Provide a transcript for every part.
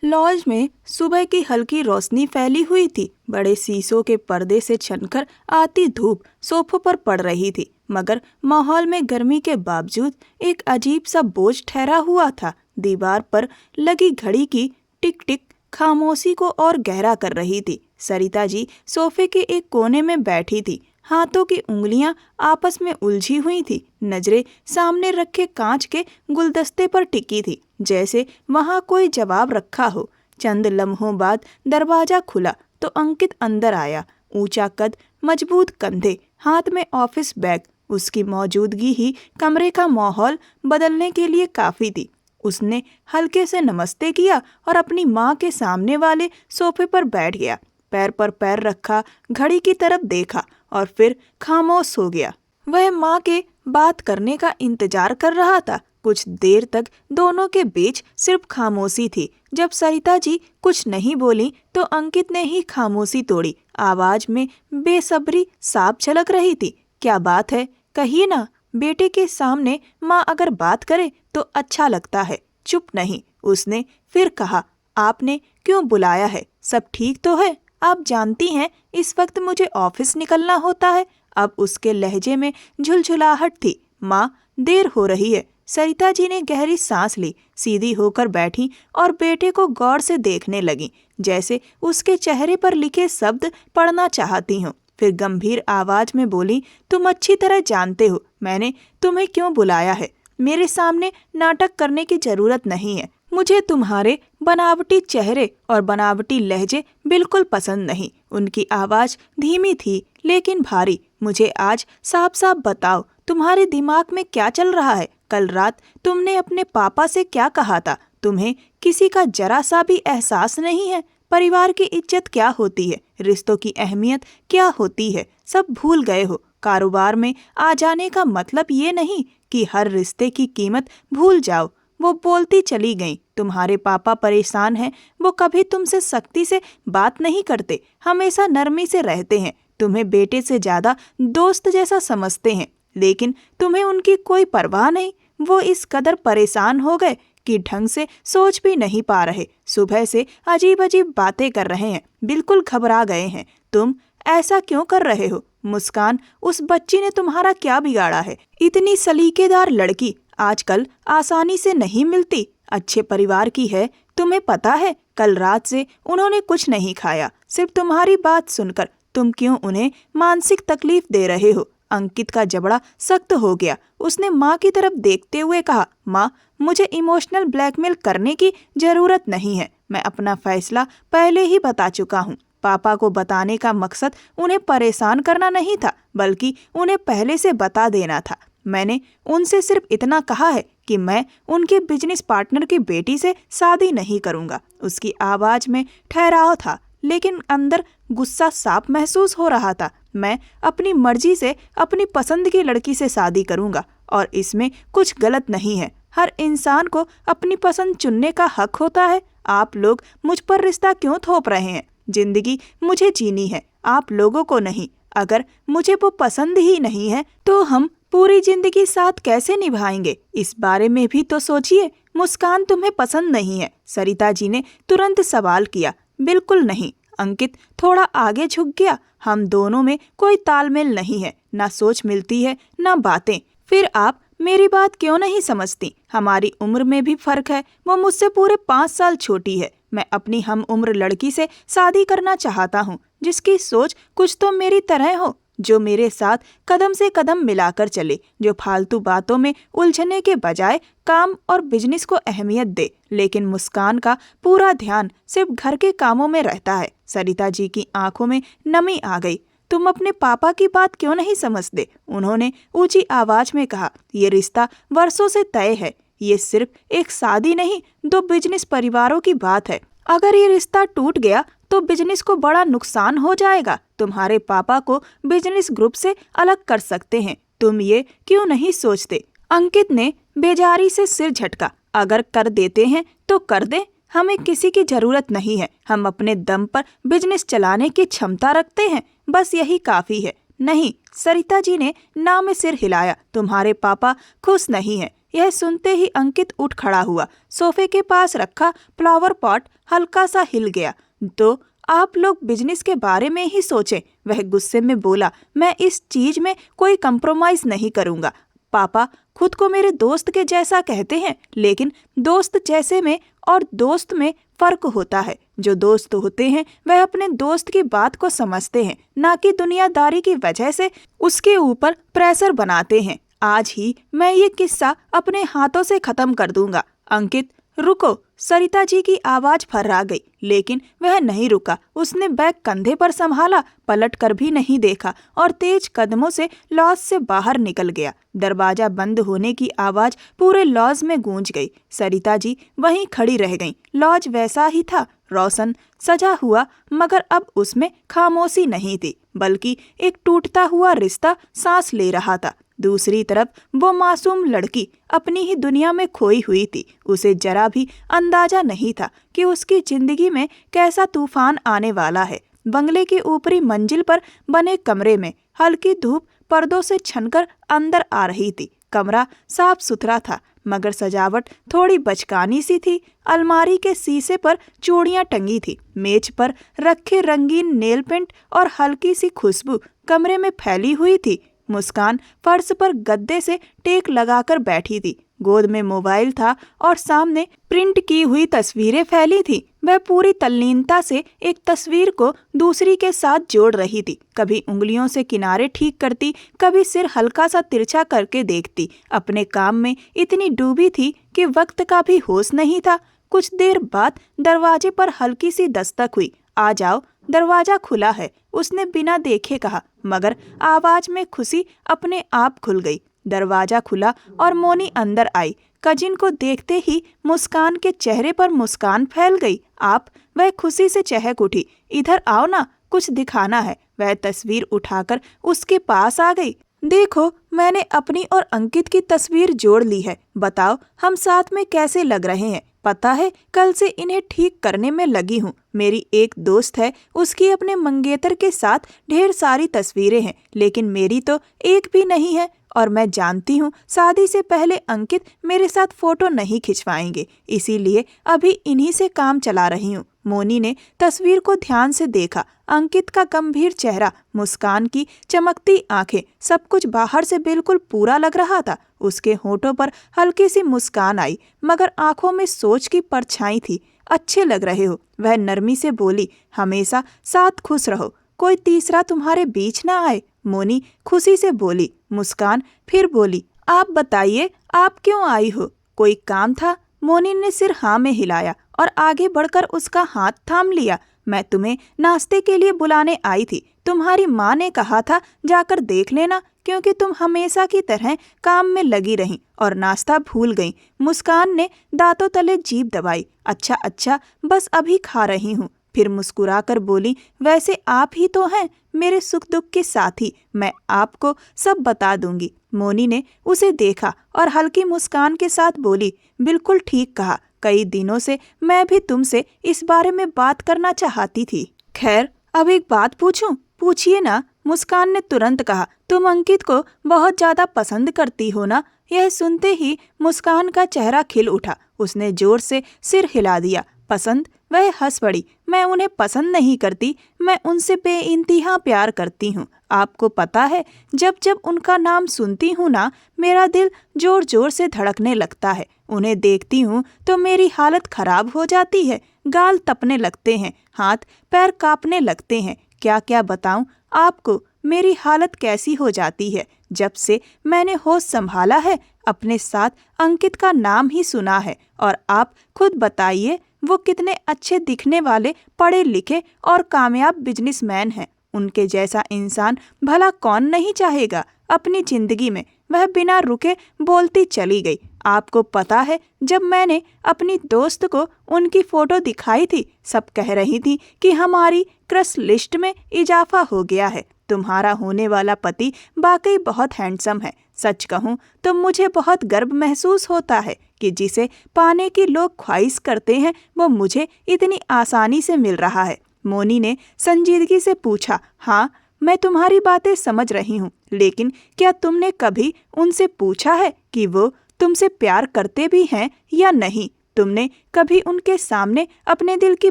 Laws में सुबह की हल्की रोशनी फैली हुई थी। बड़े शीशों के पर्दे से छनकर आती धूप सोफों पर पड़ रही थी, मगर माहौल में गर्मी के बावजूद एक अजीब सा बोझ ठहरा हुआ था। दीवार पर लगी घड़ी की टिक टिक खामोशी को और गहरा कर रही थी। सरिता जी सोफे के एक कोने में बैठी थी, हाथों की उंगलियां आपस में उलझी हुई थी। नजरें सामने रखे कांच के गुलदस्ते पर टिकी थी, जैसे वहां कोई जवाब रखा हो। चंद लम्हों बाद दरवाजा खुला तो अंकित अंदर आया। ऊंचा कद, मजबूत कंधे, हाथ में ऑफिस बैग। उसकी मौजूदगी ही कमरे का माहौल बदलने के लिए काफी थी। उसने हल्के से नमस्ते किया और अपनी माँ के सामने वाले सोफे पर बैठ गया। पैर पर पैर रखा, घड़ी की तरफ देखा और फिर खामोश हो गया। वह माँ के बात करने का इंतजार कर रहा था। कुछ देर तक दोनों के बीच सिर्फ खामोशी थी। जब सरिता जी कुछ नहीं बोली तो अंकित ने ही खामोशी तोड़ी। आवाज में बेसब्री साफ झलक रही थी। क्या बात है, कहिए ना। बेटे के सामने माँ अगर बात करे तो अच्छा लगता है। चुप नहीं, उसने फिर कहा। आपने क्यों बुलाया है? सब ठीक तो है? आप जानती हैं इस वक्त मुझे ऑफिस निकलना होता है। अब उसके लहजे में झुलझुलाहट थी। माँ, देर हो रही है। सरिता जी ने गहरी सांस ली, सीधी होकर बैठी और बेटे को गौर से देखने लगी, जैसे उसके चेहरे पर लिखे शब्द पढ़ना चाहती हूँ। फिर गंभीर आवाज में बोली, तुम अच्छी तरह जानते हो मैंने तुम्हें क्यों बुलाया है। मेरे सामने नाटक करने की जरूरत नहीं है। मुझे तुम्हारे बनावटी चेहरे और बनावटी लहजे बिल्कुल पसंद नहीं। उनकी आवाज धीमी थी लेकिन भारी। मुझे आज साफ साफ बताओ, तुम्हारे दिमाग में क्या चल रहा है? कल रात तुमने अपने पापा से क्या कहा था? तुम्हें किसी का जरा सा भी एहसास नहीं है? परिवार की इज्जत क्या होती है? रिश्तों की अहमियत क्या होती है? सब भूल गए हो। कारोबार में आ जाने का मतलब ये नहीं कि हर रिश्ते की कीमत भूल जाओ। वो बोलती चली गई। तुम्हारे पापा परेशान हैं। वो कभी तुमसे सख्ती से बात नहीं करते, हमेशा नरमी से रहते हैं। तुम्हें बेटे से ज्यादा दोस्त जैसा समझते हैं, लेकिन तुम्हें उनकी कोई परवाह नहीं। वो इस कदर परेशान हो गए कि ढंग से सोच भी नहीं पा रहे। सुबह से अजीब अजीब बातें कर रहे हैं, बिल्कुल घबरा गए हैं। तुम ऐसा क्यों कर रहे हो? मुस्कान, उस बच्ची ने तुम्हारा क्या बिगाड़ा है? इतनी सलीकेदार लड़की आजकल आसानी से नहीं मिलती। अच्छे परिवार की है। तुम्हें पता है, कल रात से उन्होंने कुछ नहीं खाया। सिर्फ तुम्हारी बात सुनकर तुम क्यों उन्हें मानसिक तकलीफ दे रहे हो? अंकित का जबड़ा सख्त हो गया। उसने माँ की तरफ देखते हुए कहा, माँ, मुझे इमोशनल ब्लैकमेल करने की जरूरत नहीं है। मैं अपना फैसला पहले ही बता चुका हूँ। पापा को बताने का मकसद उन्हें परेशान करना नहीं था, बल्कि उन्हें पहले से बता देना था। मैंने उनसे सिर्फ इतना कहा है कि मैं उनके बिजनेस पार्टनर की बेटी से शादी नहीं करूंगा। उसकी आवाज में ठहराव था, लेकिन अंदर गुस्सा साफ महसूस हो रहा था। मैं अपनी मर्जी से अपनी पसंद की लड़की से शादी करूंगा और इसमें कुछ गलत नहीं है। हर इंसान को अपनी पसंद चुनने का हक होता है। आप लोग मुझ पर रिश्ता क्यों थोप रहे हैं? जिंदगी मुझे जीनी है, आप लोगों को नहीं। अगर मुझे वो पसंद ही नहीं है तो हम पूरी जिंदगी साथ कैसे निभाएंगे? इस बारे में भी तो सोचिए। मुस्कान, तुम्हें पसंद नहीं है? सरिता जी ने तुरंत सवाल किया। बिल्कुल नहीं। अंकित थोड़ा आगे झुक गया। हम दोनों में कोई तालमेल नहीं है, ना सोच मिलती है ना बातें। फिर आप मेरी बात क्यों नहीं समझती? हमारी उम्र में भी फर्क है। वो मुझसे पूरे 5 साल छोटी है। मैं अपनी हम उम्र लड़की से शादी करना चाहता हूँ, जिसकी सोच कुछ तो मेरी तरह हो, जो मेरे साथ कदम से कदम मिलाकर चले, जो फालतू बातों में उलझने के बजाय काम और बिजनेस को अहमियत दे। लेकिन मुस्कान का पूरा ध्यान सिर्फ घर के कामों में रहता है। सरिता जी की आंखों में नमी आ गई। तुम अपने पापा की बात क्यों नहीं समझते? उन्होंने ऊंची आवाज में कहा। ये रिश्ता वर्षों से तय है। ये सिर्फ एक शादी नहीं, 2 बिजनेस परिवारों की बात है। अगर ये रिश्ता टूट गया तो बिजनेस को बड़ा नुकसान हो जाएगा। तुम्हारे पापा को बिजनेस ग्रुप से अलग कर सकते हैं। तुम ये क्यों नहीं सोचते? अंकित ने बेजारी से सिर झटका। अगर कर देते हैं तो कर दें, हमें किसी की जरूरत नहीं है। हम अपने दम पर बिजनेस चलाने की क्षमता रखते हैं, बस यही काफी है। नहीं, सरिता जी ने ना में सिर हिलाया। तुम्हारे पापा खुश नहीं है, यह सुनते ही अंकित उठ खड़ा हुआ। सोफे के पास रखा फ्लावर पॉट हल्का सा हिल गया। तो आप लोग बिजनेस के बारे में ही सोचें, वह गुस्से में बोला। मैं इस चीज में कोई कंप्रोमाइज नहीं करूंगा। पापा खुद को मेरे दोस्त के जैसा कहते हैं, लेकिन दोस्त जैसे में और दोस्त में फर्क होता है। जो दोस्त होते हैं वह अपने दोस्त की बात को समझते हैं, ना कि दुनियादारी की वजह से उसके ऊपर प्रेशर बनाते हैं। आज ही मैं ये किस्सा अपने हाथों से खत्म कर दूंगा। अंकित रुको, सरिता जी की आवाज फर्रा गई, लेकिन वह नहीं रुका। उसने बैग कंधे पर संभाला, पलट कर भी नहीं देखा और तेज कदमों से लॉज से बाहर निकल गया। दरवाजा बंद होने की आवाज पूरे लॉज में गूंज गई। सरिता जी वहीं खड़ी रह गईं। लॉज वैसा ही था, रोशन सजा हुआ, मगर अब उसमें खामोशी नहीं थी, बल्कि एक टूटता हुआ रिश्ता सांस ले रहा था। दूसरी तरफ वो मासूम लड़की अपनी ही दुनिया में खोई हुई थी। उसे जरा भी अंदाजा नहीं था कि उसकी जिंदगी में कैसा तूफान आने वाला है। बंगले की ऊपरी मंजिल पर बने कमरे में हल्की धूप पर्दों से छनकर अंदर आ रही थी। कमरा साफ सुथरा था, मगर सजावट थोड़ी बचकानी सी थी। अलमारी के शीशे पर चूड़ियां टंगी थी। मेज पर रखे रंगीन नेल पेंट और हल्की सी खुशबू कमरे में फैली हुई थी। मुस्कान फर्श पर गद्दे से टेक लगाकर बैठी थी। गोद में मोबाइल था और सामने प्रिंट की हुई तस्वीरें फैली थी। वह पूरी तल्लीनता से एक तस्वीर को दूसरी के साथ जोड़ रही थी। कभी उंगलियों से किनारे ठीक करती, कभी सिर हल्का सा तिरछा करके देखती। अपने काम में इतनी डूबी थी कि वक्त का भी होश नहीं था। कुछ देर बाद दरवाजे पर हल्की सी दस्तक हुई। आ जाओ, दरवाजा खुला है, उसने बिना देखे कहा, मगर आवाज में खुशी अपने आप खुल गई। दरवाजा खुला और मोनी अंदर आई। कजिन को देखते ही मुस्कान के चेहरे पर मुस्कान फैल गई। आप? वह खुशी से चहक उठी। इधर आओ ना, कुछ दिखाना है। वह तस्वीर उठाकर उसके पास आ गई। देखो, मैंने अपनी और अंकित की तस्वीर जोड़ ली है। बताओ हम साथ में कैसे लग रहे हैं। पता है, कल से इन्हें ठीक करने में लगी हूँ। मेरी एक दोस्त है, उसकी अपने मंगेतर के साथ ढेर सारी तस्वीरें हैं, लेकिन मेरी तो एक भी नहीं है। और मैं जानती हूँ शादी से पहले अंकित मेरे साथ फोटो नहीं खिंचवाएंगे, इसीलिए अभी इन्हीं से काम चला रही हूँ। मोनी ने तस्वीर को ध्यान से देखा। अंकित का गंभीर चेहरा, मुस्कान की चमकती आंखें, सब कुछ बाहर से बिल्कुल पूरा लग रहा था। उसके होठों पर हल्की सी मुस्कान आई, मगर आंखों में सोच की परछाई थी। अच्छे लग रहे हो, वह नरमी से बोली। हमेशा साथ खुश रहो, कोई तीसरा तुम्हारे बीच ना आए। मोनी खुशी से बोली। मुस्कान फिर बोली, आप बताइए, आप क्यों आई हो? कोई काम था? मोनी ने सिर हाँ में हिलाया और आगे बढ़कर उसका हाथ थाम लिया। मैं तुम्हें नाश्ते के लिए बुलाने आई थी। तुम्हारी माँ ने कहा था जाकर देख लेना, क्योंकि तुम हमेशा की तरह काम में लगी रहीं और नाश्ता भूल गईं। मुस्कान ने दांतों तले जीभ दबाई। अच्छा अच्छा, बस अभी खा रही हूँ। फिर मुस्कुराकर बोली, वैसे आप ही तो हैं मेरे सुख दुख के साथी, मैं आपको सब बता दूंगी। मोनी ने उसे देखा और हल्की मुस्कान के साथ बोली, बिल्कुल ठीक कहा। कई दिनों से मैं भी तुमसे इस बारे में बात करना चाहती थी। खैर, अब एक बात पूछूं? पूछिए ना, मुस्कान ने तुरंत कहा। तुम अंकित को बहुत ज्यादा पसंद करती हो ना? यह सुनते ही मुस्कान का चेहरा खिल उठा। उसने जोर से सिर हिला दिया। पसंद? वह हंस पड़ी। मैं उन्हें पसंद नहीं करती, मैं उनसे बेइंतहा प्यार करती हूँ। आपको पता है, जब जब उनका नाम सुनती हूँ ना, मेरा दिल जोर जोर से धड़कने लगता है। उन्हें देखती हूँ तो मेरी हालत खराब हो जाती है। गाल तपने लगते हैं, हाथ पैर कांपने लगते हैं। क्या क्या बताऊं आपको, मेरी हालत कैसी हो जाती है। जब से मैंने होश संभाला है, अपने साथ अंकित का नाम ही सुना है। और आप खुद बताइए, वो कितने अच्छे दिखने वाले, पढ़े लिखे और कामयाब बिजनेसमैन हैं। उनके जैसा इंसान भला कौन नहीं चाहेगा अपनी जिंदगी में। वह बिना रुके बोलती चली गई। आपको पता है, जब मैंने अपनी दोस्त को उनकी फोटो दिखाई थी, सब कह रही थी कि हमारी क्रश लिस्ट में इजाफा हो गया है। तुम्हारा होने वाला पति वाकई बहुत हैंडसम है। सच कहूँ तो मुझे बहुत गर्व महसूस होता है कि जिसे पाने की लोग ख्वाहिश करते हैं, वो मुझे इतनी आसानी से मिल रहा है। मोनी ने संजीदगी से पूछा। हाँ, मैं तुम्हारी बातें समझ रही हूँ, लेकिन क्या तुमने कभी उनसे पूछा है कि वो तुमसे प्यार करते भी हैं या नहीं? तुमने कभी उनके सामने अपने दिल की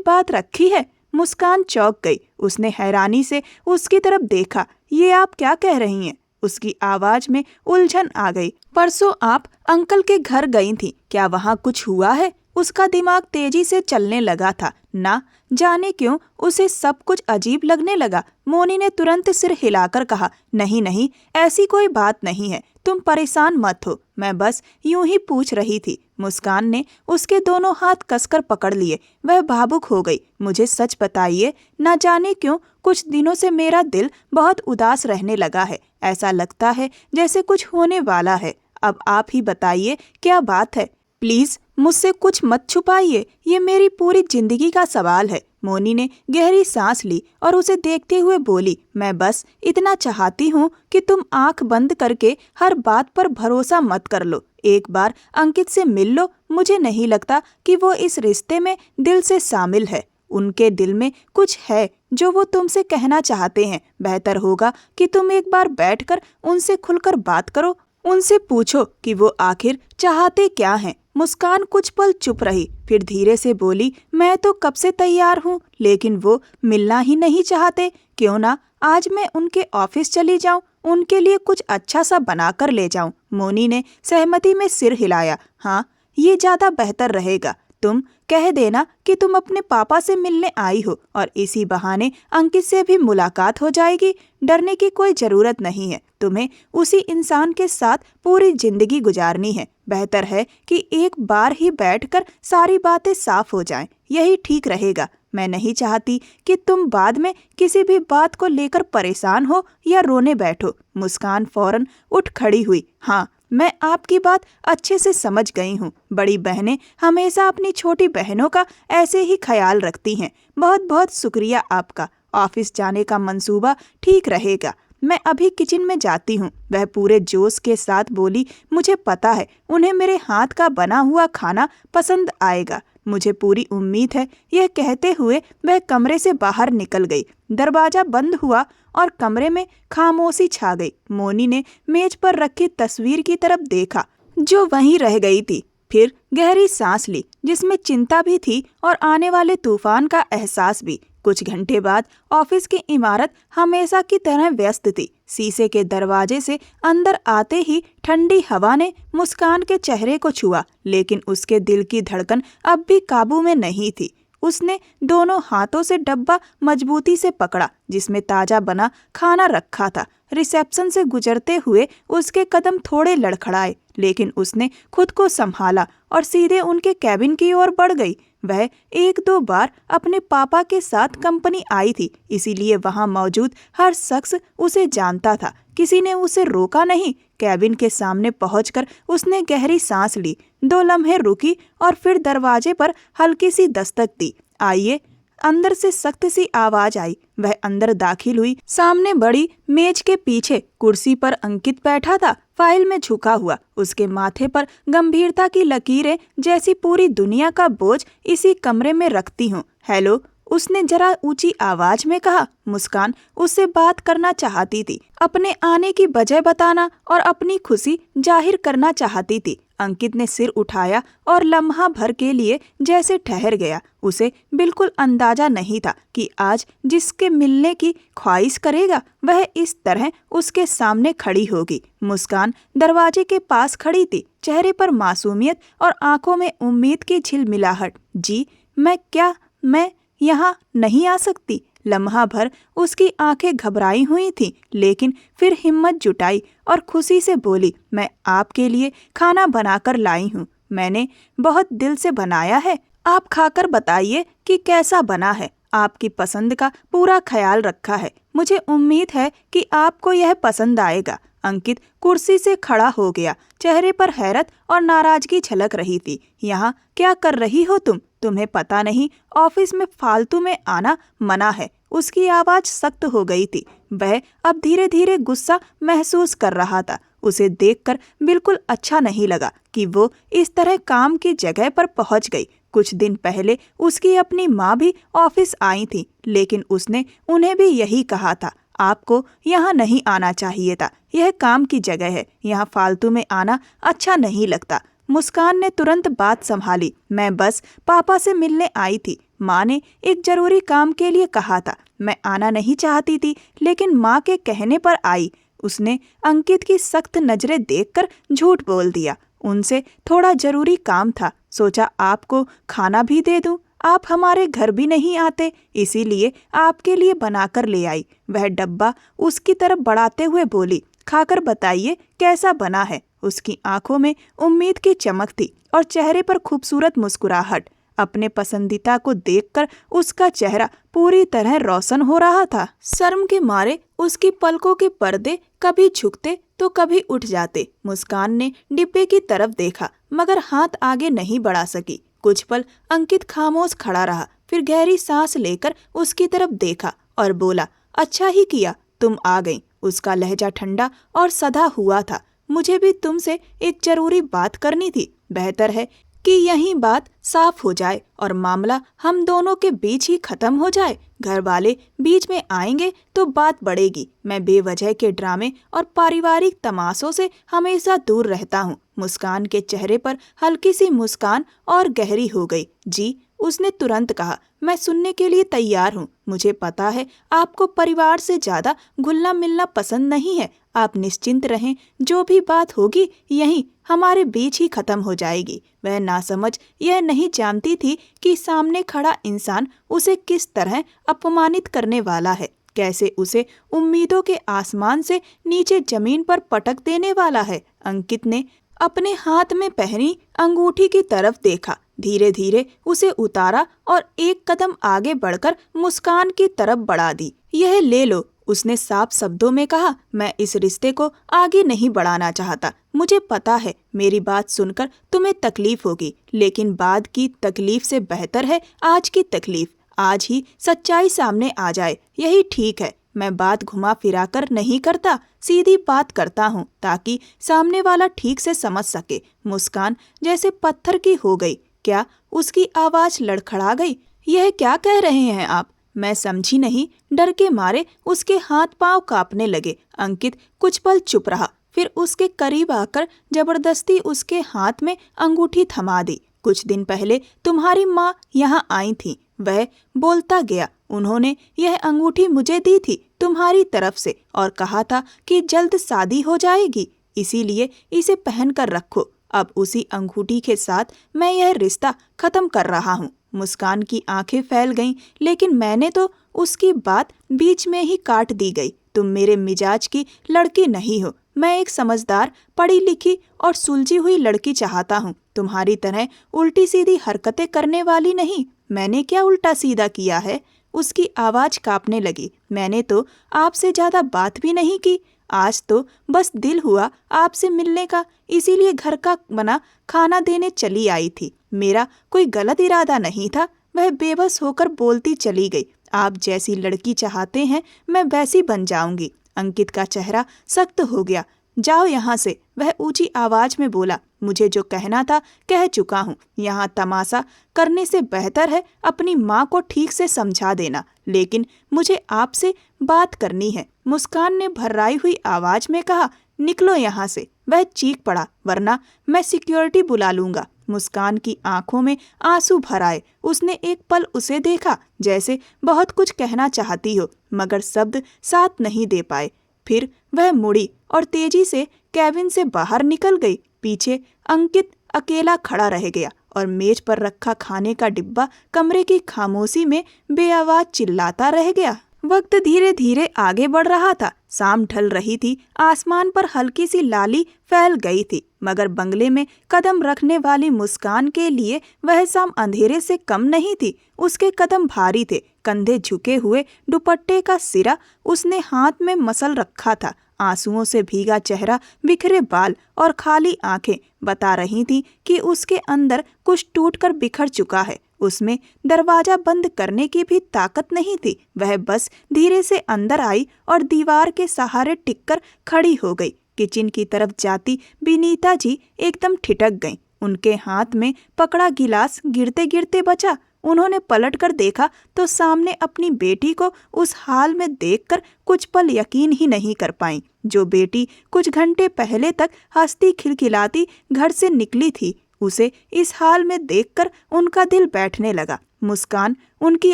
बात रखी है? मुस्कान चौंक गई। उसने हैरानी से उसकी तरफ देखा। ये आप क्या कह रही हैं? उसकी आवाज में उलझन आ गई। परसों आप अंकल के घर गई थी, क्या वहाँ कुछ हुआ है? उसका दिमाग तेजी से चलने लगा था। ना जाने क्यों उसे सब कुछ अजीब लगने लगा। मोनी ने तुरंत सिर हिलाकर कहा, नहीं नहीं, ऐसी कोई बात नहीं है, तुम परेशान मत हो, मैं बस यूं ही पूछ रही थी। मुस्कान ने उसके दोनों हाथ कसकर पकड़ लिए। वह भावुक हो गई। मुझे सच बताइए, ना जाने क्यों कुछ दिनों से मेरा दिल बहुत उदास रहने लगा है। ऐसा लगता है जैसे कुछ होने वाला है। अब आप ही बताइए क्या बात है। प्लीज मुझसे कुछ मत छुपाइए, ये मेरी पूरी जिंदगी का सवाल है। मोनी ने गहरी सांस ली और उसे देखते हुए बोली, मैं बस इतना चाहती हूँ कि तुम आंख बंद करके हर बात पर भरोसा मत कर लो। एक बार अंकित से मिल लो। मुझे नहीं लगता कि वो इस रिश्ते में दिल से शामिल है। उनके दिल में कुछ है जो वो तुमसे कहना चाहते हैं। बेहतर होगा कि तुम एक बार बैठकर उनसे खुलकर बात करो। उनसे पूछो कि वो आखिर चाहते क्या हैं। मुस्कान कुछ पल चुप रही, फिर धीरे से बोली, मैं तो कब से तैयार हूँ, लेकिन वो मिलना ही नहीं चाहते। क्यों ना आज मैं उनके ऑफिस चली जाऊँ, उनके लिए कुछ अच्छा सा बनाकर ले जाऊँ। मोनी ने सहमति में सिर हिलाया। हाँ, ये ज्यादा बेहतर रहेगा। तुम कह देना कि तुम अपने पापा से मिलने आई हो और इसी बहाने अंकित से भी मुलाकात हो जाएगी। डरने की कोई जरूरत नहीं है। तुम्हें उसी इंसान के साथ पूरी जिंदगी गुजारनी है। बेहतर है कि एक बार ही बैठकर सारी बातें साफ हो जाएं। यही ठीक रहेगा। मैं नहीं चाहती कि तुम बाद में किसी भी बात को लेकर परेशान हो या रोने बैठो। मुस्कान फौरन उठ खड़ी हुई। हाँ, मैं आपकी बात अच्छे से समझ गई हूँ। बड़ी बहनें हमेशा अपनी छोटी बहनों का ऐसे ही ख्याल रखती हैं। बहुत बहुत शुक्रिया आपका। ऑफिस जाने का मंसूबा ठीक रहेगा। मैं अभी किचन में जाती हूँ। वह पूरे जोश के साथ बोली, मुझे पता है उन्हें मेरे हाथ का बना हुआ खाना पसंद आएगा। मुझे पूरी उम्मीद है। यह कहते हुए वह कमरे से बाहर निकल गई। दरवाजा बंद हुआ और कमरे में खामोशी छा गई। मोनी ने मेज पर रखी तस्वीर की तरफ देखा जो वहीं रह गई थी। फिर गहरी सांस ली जिसमें चिंता भी थी और आने वाले तूफान का एहसास भी। कुछ घंटे बाद ऑफिस की इमारत हमेशा की तरह व्यस्त थी। शीशे के दरवाजे से अंदर आते ही ठंडी हवा ने मुस्कान के चेहरे को छुआ, लेकिन उसके दिल की धड़कन अब भी काबू में नहीं थी। उसने दोनों हाथों से डब्बा मजबूती से पकड़ा जिसमें ताजा बना खाना रखा था। रिसेप्शन से गुजरते हुए उसके कदम थोड़े लड़खड़ाए, लेकिन उसने खुद को संभाला और सीधे उनके कैबिन की ओर बढ़ गई। वह एक दो बार अपने पापा के साथ कंपनी आई थी, इसीलिए वहां मौजूद हर शख्स उसे जानता था। किसी ने उसे रोका नहीं। कैबिन के सामने पहुंचकर उसने गहरी सांस ली। 2 लम्हे रुकी और फिर दरवाजे पर हल्की सी दस्तक दी। आइए। अंदर से सख्त सी आवाज आई। वह अंदर दाखिल हुई। सामने बड़ी मेज के पीछे कुर्सी पर अंकित बैठा था, फाइल में झुका हुआ। उसके माथे पर गंभीरता की लकीरें जैसी पूरी दुनिया का बोझ इसी कमरे में रखती हूँ। हेलो, उसने जरा ऊंची आवाज में कहा। मुस्कान उससे बात करना चाहती थी, अपने आने की वजह बताना और अपनी खुशी जाहिर करना चाहती थी। अंकित ने सिर उठाया और लम्हा भर के लिए जैसे ठहर गया। उसे बिल्कुल अंदाजा नहीं था कि आज जिसके मिलने की ख्वाहिश करेगा वह इस तरह उसके सामने खड़ी होगी। मुस्कान दरवाजे के पास खड़ी थी, चेहरे पर मासूमियत और आंखों में उम्मीद की झिलमिलाहट। जी, मैं यहाँ नहीं आ सकती। लम्हा भर उसकी आंखें घबराई हुई थीं, लेकिन फिर हिम्मत जुटाई और खुशी से बोली, मैं आपके लिए खाना बनाकर लाई हूँ। मैंने बहुत दिल से बनाया है। आप खाकर बताइए कि कैसा बना है। आपकी पसंद का पूरा ख्याल रखा है। मुझे उम्मीद है कि आपको यह पसंद आएगा। अंकित कुर्सी से खड़ा हो गया। चेहरे पर हैरत और नाराजगी झलक रही थी। यहाँ क्या कर रही हो तुम? तुम्हें पता नहीं ऑफिस में फालतू में आना मना है। उसकी आवाज सख्त हो गई थी। वह अब धीरे धीरे गुस्सा महसूस कर रहा था। उसे देखकर बिल्कुल अच्छा नहीं लगा कि वो इस तरह काम की जगह पर पहुंच गई। कुछ दिन पहले उसकी अपनी माँ भी ऑफिस आई थी, लेकिन उसने उन्हें भी यही कहा था। आपको यहाँ नहीं आना चाहिए था। यह काम की जगह है, यहाँ फालतू में आना अच्छा नहीं लगता। मुस्कान ने तुरंत बात संभाली। मैं बस पापा से मिलने आई थी। माँ ने एक जरूरी काम के लिए कहा था। मैं आना नहीं चाहती थी, लेकिन माँ के कहने पर आई। उसने अंकित की सख्त नजरें देखकर झूठ बोल दिया। उनसे थोड़ा जरूरी काम था, सोचा आपको खाना भी दे दूं। आप हमारे घर भी नहीं आते, इसीलिए आपके लिए बनाकर ले आई। वह डब्बा उसकी तरफ बढ़ाते हुए बोली, खाकर बताइए कैसा बना है। उसकी आंखों में उम्मीद की चमक थी और चेहरे पर खूबसूरत मुस्कुराहट। अपने पसंदीदा को देखकर उसका चेहरा पूरी तरह रोशन हो रहा था। शर्म के मारे उसकी पलकों के पर्दे कभी झुकते तो कभी उठ जाते। मुस्कान ने डिब्बे की तरफ देखा, मगर हाथ आगे नहीं बढ़ा सकी। कुछ पल अंकित खामोश खड़ा रहा, फिर गहरी सांस लेकर उसकी तरफ देखा और बोला, अच्छा ही किया तुम आ गई। उसका लहजा ठंडा और सधा हुआ था। मुझे भी तुमसे एक जरूरी बात करनी थी। बेहतर है कि यही बात साफ हो जाए और मामला हम दोनों के बीच ही खत्म हो जाए। घर वाले बीच में आएंगे तो बात बढ़ेगी। मैं बेवजह के ड्रामे और पारिवारिक तमाशों से हमेशा दूर रहता हूँ। मुस्कान के चेहरे पर हल्की सी मुस्कान और गहरी हो गई। जी, उसने तुरंत कहा, मैं सुनने के लिए तैयार हूँ। मुझे पता है आपको परिवार से ज्यादा घुलना मिलना पसंद नहीं है। आप निश्चिंत रहें, जो भी बात होगी यहीं हमारे बीच ही खत्म हो जाएगी। वह नासमझ यह नहीं जानती थी कि सामने खड़ा इंसान उसे किस तरह अपमानित करने वाला है, कैसे उसे उम्मीदों के आसमान से नीचे जमीन पर पटक देने वाला है। अंकित ने अपने हाथ में पहनी अंगूठी की तरफ देखा, धीरे धीरे उसे उतारा और एक कदम आगे बढ़कर मुस्कान की तरफ बढ़ा दी। यह ले लो, उसने साफ शब्दों में कहा। मैं इस रिश्ते को आगे नहीं बढ़ाना चाहता। मुझे पता है मेरी बात सुनकर तुम्हें तकलीफ होगी, लेकिन बाद की तकलीफ से बेहतर है आज की तकलीफ। आज ही सच्चाई सामने आ जाए, यही ठीक है। मैं बात घुमा फिरा कर नहीं करता, सीधी बात करता हूँ ताकि सामने वाला ठीक से समझ सके। मुस्कान जैसे पत्थर की हो गई। क्या उसकी आवाज लड़खड़ा गई? यह क्या कह रहे हैं आप? मैं समझी नहीं। डर के मारे उसके हाथ पांव कांपने लगे। अंकित कुछ पल चुप रहा, फिर उसके करीब आकर जबरदस्ती उसके हाथ में अंगूठी थमा दी। कुछ दिन पहले तुम्हारी माँ यहाँ आई थी, वह बोलता गया। उन्होंने यह अंगूठी मुझे दी थी तुम्हारी तरफ से और कहा था कि जल्द शादी हो जाएगी, इसीलिए इसे पहन कर रखो। अब उसी अंगूठी के साथ मैं यह रिश्ता खत्म कर रहा हूँ। मुस्कान की आंखें फैल गईं, लेकिन मैंने तो उसकी बात बीच में ही काट दी गई। तुम मेरे मिजाज की लड़की नहीं हो। मैं एक समझदार, पढ़ी लिखी और सुलझी हुई लड़की चाहता हूँ, तुम्हारी तरह उल्टी सीधी हरकतें करने वाली नहीं। मैंने क्या उल्टा सीधा किया है? उसकी आवाज कांपने लगी। मैंने तो आपसे ज्यादा बात भी नहीं की। आज तो बस दिल हुआ आपसे मिलने का, इसीलिए घर का बना खाना देने चली आई थी। मेरा कोई गलत इरादा नहीं था। वह बेबस होकर बोलती चली गई। आप जैसी लड़की चाहते हैं मैं वैसी बन जाऊंगी। अंकित का चेहरा सख्त हो गया। जाओ यहाँ से, वह ऊंची आवाज में बोला। मुझे जो कहना था कह चुका हूँ। यहाँ तमाशा करने से बेहतर है अपनी माँ को ठीक से समझा देना। लेकिन मुझे आपसे बात करनी है, मुस्कान ने भर्राई हुई आवाज में कहा। निकलो यहाँ से, वह चीख पड़ा, वरना मैं सिक्योरिटी बुला लूंगा। मुस्कान की आंखों में आंसू भर आए। उसने एक पल उसे देखा, जैसे बहुत कुछ कहना चाहती हो, मगर शब्द साथ नहीं दे पाए। फिर वह मुड़ी और तेजी से कैबिन से बाहर निकल गई। पीछे अंकित अकेला खड़ा रह गया और मेज पर रखा खाने का डिब्बा कमरे की खामोशी में बेआवाज चिल्लाता रह गया। वक्त धीरे धीरे आगे बढ़ रहा था। शाम ढल रही थी। आसमान पर हल्की सी लाली फैल गई थी, मगर बंगले में कदम रखने वाली मुस्कान के लिए वह शाम अंधेरे से कम नहीं थी। उसके कदम भारी थे, कंधे झुके हुए, दुपट्टे का सिरा उसने हाथ में मसल रखा था। आंसुओं से भीगा चेहरा, बिखरे बाल और खाली आंखें बता रही थीं कि उसके अंदर कुछ टूटकर बिखर चुका है। उसमें दरवाजा बंद करने की भी ताकत नहीं थी। वह बस धीरे से अंदर आई और दीवार के सहारे टिककर खड़ी हो गई। किचन की तरफ जाती विनीता जी एकदम ठिठक गईं। उनके हाथ में पकड़ा गिलास गिरते गिरते बचा। उन्होंने पलटकर देखा तो सामने अपनी बेटी को उस हाल में देखकर कुछ पल यकीन ही नहीं कर पाईं। जो बेटी कुछ घंटे पहले तक हंसती खिलखिलाती घर से निकली थी, उसे इस हाल में देखकर उनका दिल बैठने लगा। मुस्कान, उनकी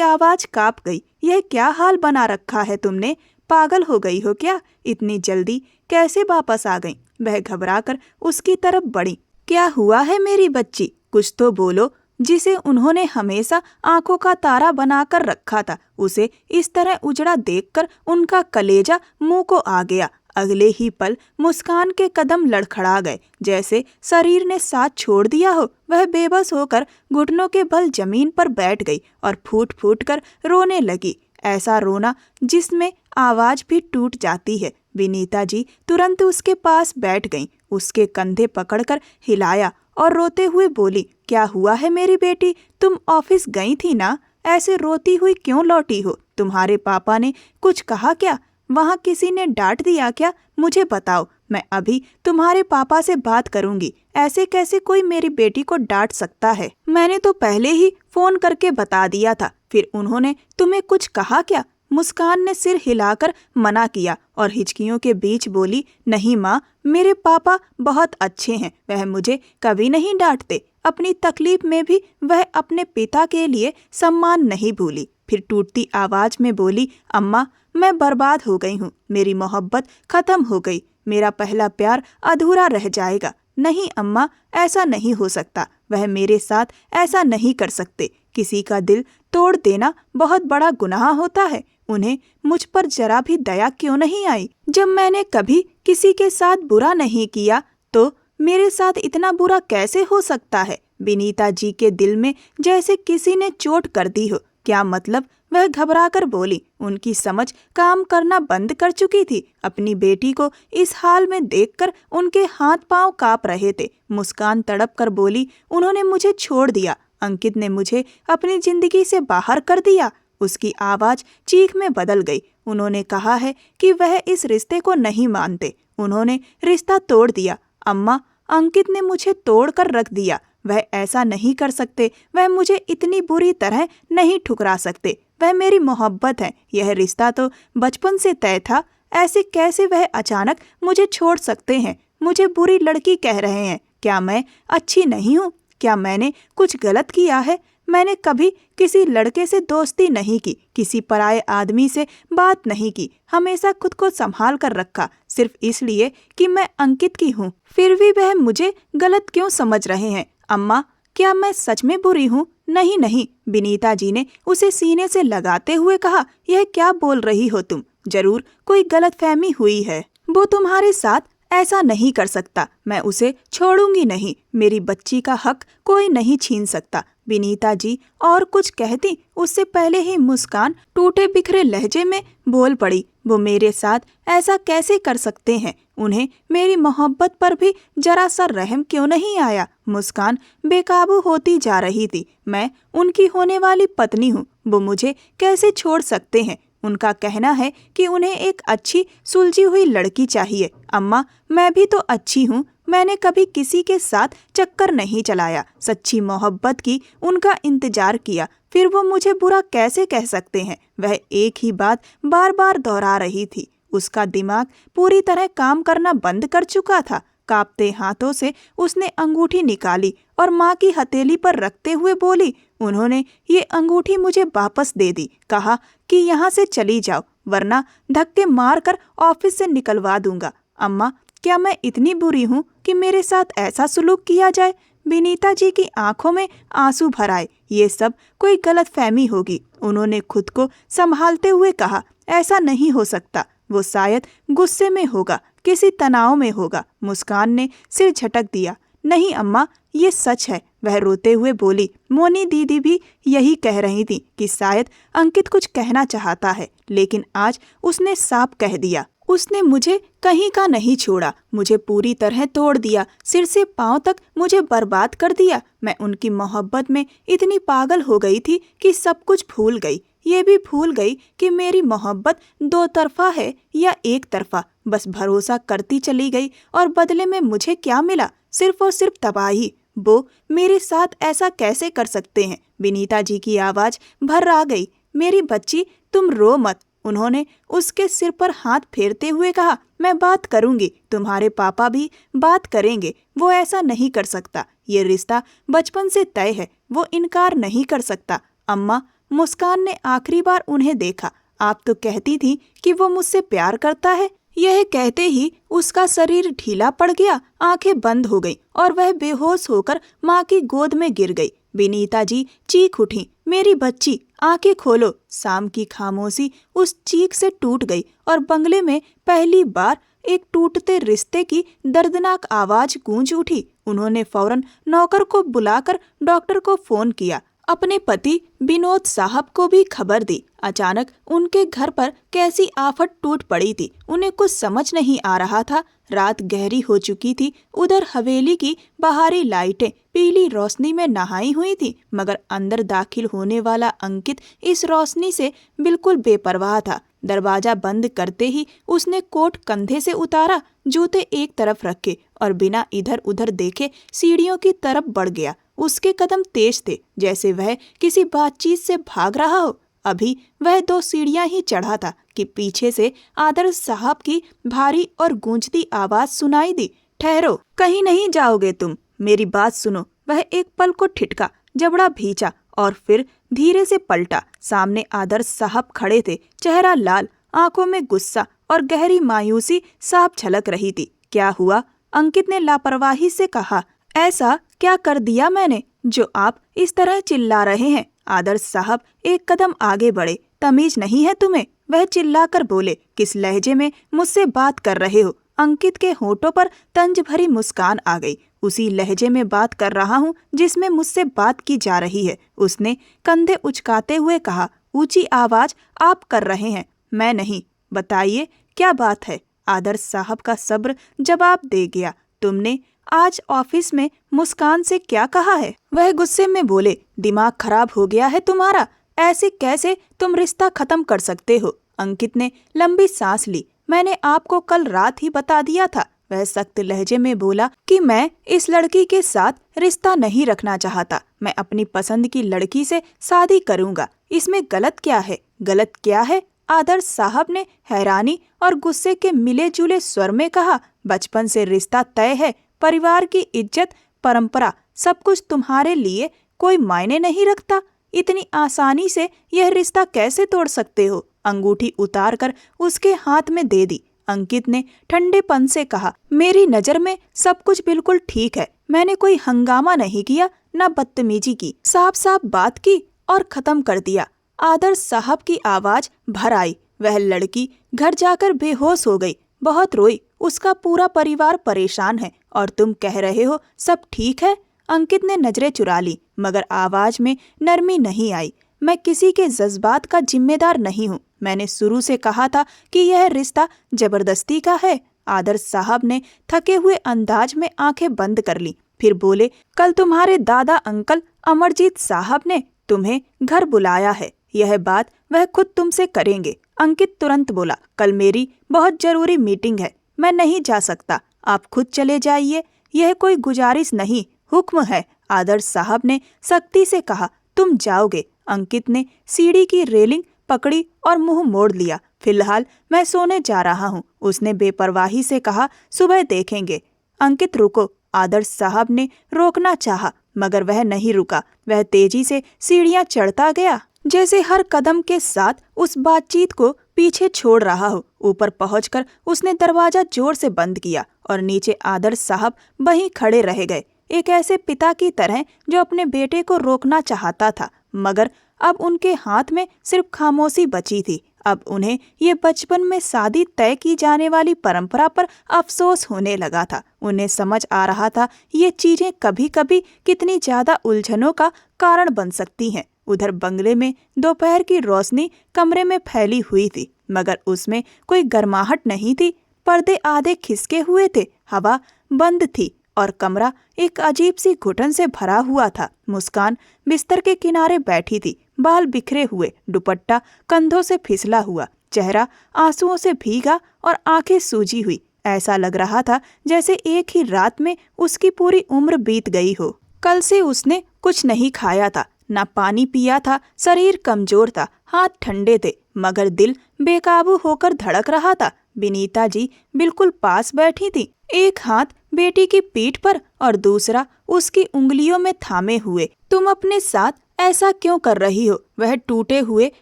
आवाज कांप गई। यह क्या हाल बना रखा है तुमने? पागल हो गई हो क्या? इतनी जल्दी कैसे वापस आ गई? वह घबराकर उसकी तरफ बढ़ी। क्या हुआ है मेरी बच्ची? कुछ तो बोलो। जिसे उन्होंने हमेशा आंखों का तारा बनाकर रखा था, उसे इस तरह उजड़ा देखकर उनका कलेजा मुंह को आ गया। अगले ही पल मुस्कान के कदम लड़खड़ा गए, जैसे शरीर ने साथ छोड़ दिया हो। वह बेबस होकर घुटनों के बल जमीन पर बैठ गई और फूट फूट कर रोने लगी। ऐसा रोना जिसमें आवाज भी टूट जाती है। विनीता जी तुरंत उसके पास बैठ गईं, उसके कंधे पकड़कर हिलाया और रोते हुए बोली, क्या हुआ है मेरी बेटी? तुम ऑफिस गई थी ना? ऐसे रोती हुई क्यों लौटी हो? तुम्हारे पापा ने कुछ कहा क्या? वहाँ किसी ने डांट दिया क्या? मुझे बताओ, मैं अभी तुम्हारे पापा से बात करूंगी। ऐसे कैसे कोई मेरी बेटी को डांट सकता है? मैंने तो पहले ही फोन करके बता दिया था। फिर उन्होंने तुम्हें कुछ कहा क्या? मुस्कान ने सिर हिलाकर मना किया और हिचकियों के बीच बोली, नहीं माँ, मेरे पापा बहुत अच्छे हैं, वह मुझे कभी नहीं डांटते। अपनी तकलीफ में भी वह अपने पिता के लिए सम्मान नहीं भूली। फिर टूटती आवाज में बोली, अम्मा, मैं बर्बाद हो गई हूँ, मेरी मोहब्बत खत्म हो गई, मेरा पहला प्यार अधूरा रह जाएगा। नहीं अम्मा, ऐसा नहीं हो सकता, वह मेरे साथ ऐसा नहीं कर सकते। किसी का दिल तोड़ देना बहुत बड़ा गुनाह होता है। उन्हें मुझ पर जरा भी दया क्यों नहीं आई? जब मैंने कभी किसी के साथ बुरा नहीं किया तो मेरे साथ इतना बुरा कैसे हो सकता है? विनीता जी के दिल में जैसे किसी ने चोट कर दी हो। क्या मतलब? वह घबराकर बोली। उनकी समझ काम करना बंद कर चुकी थी। अपनी बेटी को इस हाल में देखकर उनके हाथ पांव कांप रहे थे। मुस्कान तड़प कर बोली, उन्होंने मुझे छोड़ दिया, अंकित ने मुझे अपनी जिंदगी से बाहर कर दिया। उसकी आवाज चीख में बदल गई। उन्होंने कहा है कि वह इस रिश्ते को नहीं मानते। उन्होंने रिश्ता तोड़ दिया। अम्मा, अंकित ने मुझे तोड़ कर रख दिया। वह ऐसा नहीं कर सकते। वह मुझे इतनी बुरी तरह नहीं ठुकरा सकते। वह मेरी मोहब्बत है। यह रिश्ता तो बचपन से तय था। ऐसे कैसे वह अचानक मुझे छोड़ सकते हैं? मुझे बुरी लड़की कह रहे हैं। क्या मैं अच्छी नहीं हूँ? क्या मैंने कुछ गलत किया है? मैंने कभी किसी लड़के से दोस्ती नहीं की, किसी पराये आदमी से बात नहीं की, हमेशा खुद को संभाल कर रखा, सिर्फ इसलिए कि मैं अंकित की हूँ। फिर भी वह मुझे गलत क्यों समझ रहे हैं? अम्मा, क्या मैं सच में बुरी हूँ? नहीं नहीं, विनीता जी ने उसे सीने से लगाते हुए कहा, यह क्या बोल रही हो तुम? जरूर कोई गलतफहमी हुई है। वो तुम्हारे साथ ऐसा नहीं कर सकता। मैं उसे छोड़ूंगी नहीं। मेरी बच्ची का हक कोई नहीं छीन सकता। विनीता जी और कुछ कहती उससे पहले ही मुस्कान टूटे बिखरे लहजे में बोल पड़ी, वो मेरे साथ ऐसा कैसे कर सकते हैं? उन्हें मेरी मोहब्बत पर भी जरा सा रहम क्यों नहीं आया? मुस्कान बेकाबू होती जा रही थी। मैं उनकी होने वाली पत्नी हूँ, वो मुझे कैसे छोड़ सकते हैं? उनका कहना है कि उन्हें एक अच्छी सुलझी हुई लड़की चाहिए। अम्मा, मैं भी तो अच्छी हूँ। मैंने कभी किसी के साथ चक्कर नहीं चलाया, सच्ची मोहब्बत की उनका इंतजार किया। फिर वो मुझे बुरा कैसे कह सकते हैं? वह एक ही बात बार बार दोहरा रही थी। उसका दिमाग पूरी तरह काम करना बंद कर चुका था। कांपते हाथों से उसने अंगूठी निकाली और माँ की हथेली पर रखते हुए बोली, उन्होंने ये अंगूठी मुझे वापस दे दी। कहा कि यहाँ से चली जाओ, वरना धक्के मार कर ऑफिस से निकलवा दूंगा। अम्मा, क्या मैं इतनी बुरी हूँ कि मेरे साथ ऐसा सुलूक किया जाए? विनीता जी की आंखों में आंसू भर आए। ये सब कोई गलतफहमी होगी। उन्होंने खुद को संभालते हुए कहा, ऐसा नहीं हो सकता। वो शायद गुस्से में होगा, किसी तनाव में होगा। मुस्कान ने सिर झटक दिया। नहीं अम्मा, ये सच है। वह रोते हुए बोली, मोनी दीदी भी यही कह रही थी कि शायद अंकित कुछ कहना चाहता है, लेकिन आज उसने साफ कह दिया। उसने मुझे कहीं का नहीं छोड़ा, मुझे पूरी तरह तोड़ दिया, सिर से पांव तक मुझे बर्बाद कर दिया। मैं उनकी मोहब्बत में इतनी पागल हो गई थी कि सब कुछ भूल गई। ये भी भूल गई कि मेरी मोहब्बत दो तरफा है या एक तरफा। बस भरोसा करती चली गई और बदले में मुझे क्या मिला? सिर्फ और सिर्फ तबाही। वो मेरे साथ ऐसा कैसे कर सकते हैं? विनीता जी की आवाज भर आ गई। मेरी बच्ची, तुम रो मत। उन्होंने उसके सिर पर हाथ फेरते हुए कहा, मैं बात करूंगी, तुम्हारे पापा भी बात करेंगे। वो ऐसा नहीं कर सकता। ये रिश्ता बचपन से तय है, वो इनकार नहीं कर सकता। अम्मा, मुस्कान ने आखिरी बार उन्हें देखा। आप तो कहती थी कि वो मुझसे प्यार करता है। यह कहते ही उसका शरीर ढीला पड़ गया, आंखें बंद हो गईं और वह बेहोश होकर माँ की गोद में गिर गई। विनीता जी चीख उठी, मेरी बच्ची, आंखें खोलो। शाम की खामोशी उस चीख से टूट गई और बंगले में पहली बार एक टूटते रिश्ते की दर्दनाक आवाज गूंज उठी। उन्होंने फौरन नौकर को बुलाकर डॉक्टर को फोन किया। अपने पति विनोद साहब को भी खबर दी। अचानक उनके घर पर कैसी आफत टूट पड़ी थी, उन्हें कुछ समझ नहीं आ रहा था। रात गहरी हो चुकी थी। उधर हवेली की बाहरी लाइटें पीली रोशनी में नहाई हुई थी, मगर अंदर दाखिल होने वाला अंकित इस रोशनी से बिल्कुल बेपरवाह था। दरवाजा बंद करते ही उसने कोट कंधे से उतारा, जूते एक तरफ रखे और बिना इधर उधर देखे सीढ़ियों की तरफ बढ़ गया। उसके कदम तेज थे, जैसे वह किसी बातचीत से भाग रहा हो। अभी वह 2 सीढ़ियां ही चढ़ा था कि पीछे से आदर्श साहब की भारी और गूंजती आवाज सुनाई दी, ठहरो, कहीं नहीं जाओगे तुम, मेरी बात सुनो। वह एक पल को ठिठका, जबड़ा भींचा और फिर धीरे से पलटा। सामने आदर्श साहब खड़े थे, चेहरा लाल, आंखों में गुस्सा और गहरी मायूसी साफ झलक रही थी। क्या हुआ? अंकित ने लापरवाही से कहा। ऐसा क्या कर दिया मैंने जो आप इस तरह चिल्ला रहे हैं? आदर्श साहब एक कदम आगे बढ़े। तमीज नहीं है तुम्हें? वह चिल्लाकर बोले। किस लहजे में मुझसे बात कर रहे हो? अंकित के होठों पर तंज भरी मुस्कान आ गई। उसी लहजे में बात कर रहा हूँ जिसमें मुझसे बात की जा रही है, उसने कंधे उचकाते हुए कहा। ऊंची आवाज आप कर रहे हैं, मैं नहीं। बताइए क्या बात है? आदर्श साहब का सब्र जवाब दे गया। तुमने आज ऑफिस में मुस्कान से क्या कहा है? वह गुस्से में बोले, दिमाग खराब हो गया है तुम्हारा? ऐसे कैसे तुम रिश्ता खत्म कर सकते हो? अंकित ने लंबी सांस ली। मैंने आपको कल रात ही बता दिया था। वह सख्त लहजे में बोला कि मैं इस लड़की के साथ रिश्ता नहीं रखना चाहता। मैं अपनी पसंद की लड़की से शादी करूंगा। इसमें गलत क्या है? गलत क्या है? आदर्श साहब ने हैरानी और गुस्से के मिले जुले स्वर में कहा। बचपन से रिश्ता तय है, परिवार की इज्जत, परंपरा, सब कुछ तुम्हारे लिए कोई मायने नहीं रखता। इतनी आसानी से यह रिश्ता कैसे तोड़ सकते हो? अंगूठी उतार कर उसके हाथ में दे दी। अंकित ने ठंडेपन से कहा, मेरी नजर में सब कुछ बिल्कुल ठीक है। मैंने कोई हंगामा नहीं किया, न बदतमीजी की। साफ साफ बात की और खत्म कर दिया। आदर्श साहब की आवाज भर आई। वह लड़की घर जाकर बेहोश हो गई, बहुत रोई। उसका पूरा परिवार परेशान है और तुम कह रहे हो सब ठीक है? अंकित ने नजरें चुरा ली, मगर आवाज में नरमी नहीं आई। मैं किसी के जज्बात का जिम्मेदार नहीं हूँ। मैंने शुरू से कहा था कि यह रिश्ता जबरदस्ती का है। आदर्श साहब ने थके हुए अंदाज में आंखें बंद कर ली, फिर बोले, कल तुम्हारे दादा अंकल अमरजीत साहब ने तुम्हें घर बुलाया है। यह बात वह खुद तुमसे करेंगे। अंकित तुरंत बोला, कल मेरी बहुत जरूरी मीटिंग है, मैं नहीं जा सकता। आप खुद चले जाइए। यह कोई गुजारिश नहीं, हुक्म है। आदर्श साहब ने सख्ती से कहा, तुम जाओगे। अंकित ने सीढ़ी की रेलिंग पकड़ी और मुंह मोड़ लिया। फिलहाल मैं सोने जा रहा हूँ, उसने बेपरवाही से कहा। सुबह देखेंगे। अंकित रुको। आदर्श साहब ने रोकना चाहा, मगर वह नहीं रुका। वह तेजी से सीढ़ियां चढ़ता गया, जैसे हर कदम के साथ उस बातचीत को पीछे छोड़ रहा हो। ऊपर पहुंचकर उसने दरवाजा जोर से बंद किया और नीचे आदर्श साहब वहीं खड़े रह गए, एक ऐसे पिता की तरह जो अपने बेटे को रोकना चाहता था, मगर अब उनके हाथ में सिर्फ खामोशी बची थी। अब उन्हें ये बचपन में शादी तय की जाने वाली परंपरा पर अफसोस होने लगा था। उन्हें समझ आ रहा था ये चीजें कभी कभी कितनी ज्यादा उलझनों का कारण बन सकती हैं। उधर बंगले में दोपहर की रोशनी कमरे में फैली हुई थी, मगर उसमें कोई गर्माहट नहीं थी। पर्दे आधे खिसके हुए थे, हवा बंद थी और कमरा एक अजीब सी घुटन से भरा हुआ था। मुस्कान बिस्तर के किनारे बैठी थी, बाल बिखरे हुए, दुपट्टा कंधों से फिसला हुआ, चेहरा आंसुओं से भीगा और आंखें सूजी हुई। ऐसा लग रहा था जैसे एक ही रात में उसकी पूरी उम्र बीत गई हो। कल से उसने कुछ नहीं खाया था, ना पानी पिया था, शरीर कमजोर था, हाथ ठंडे थे, मगर दिल बेकाबू होकर धड़क रहा था। विनीता जी बिल्कुल पास बैठी थी, एक हाथ बेटी की पीठ पर और दूसरा उसकी उंगलियों में थामे हुए। तुम अपने साथ ऐसा क्यों कर रही हो? वह टूटे हुए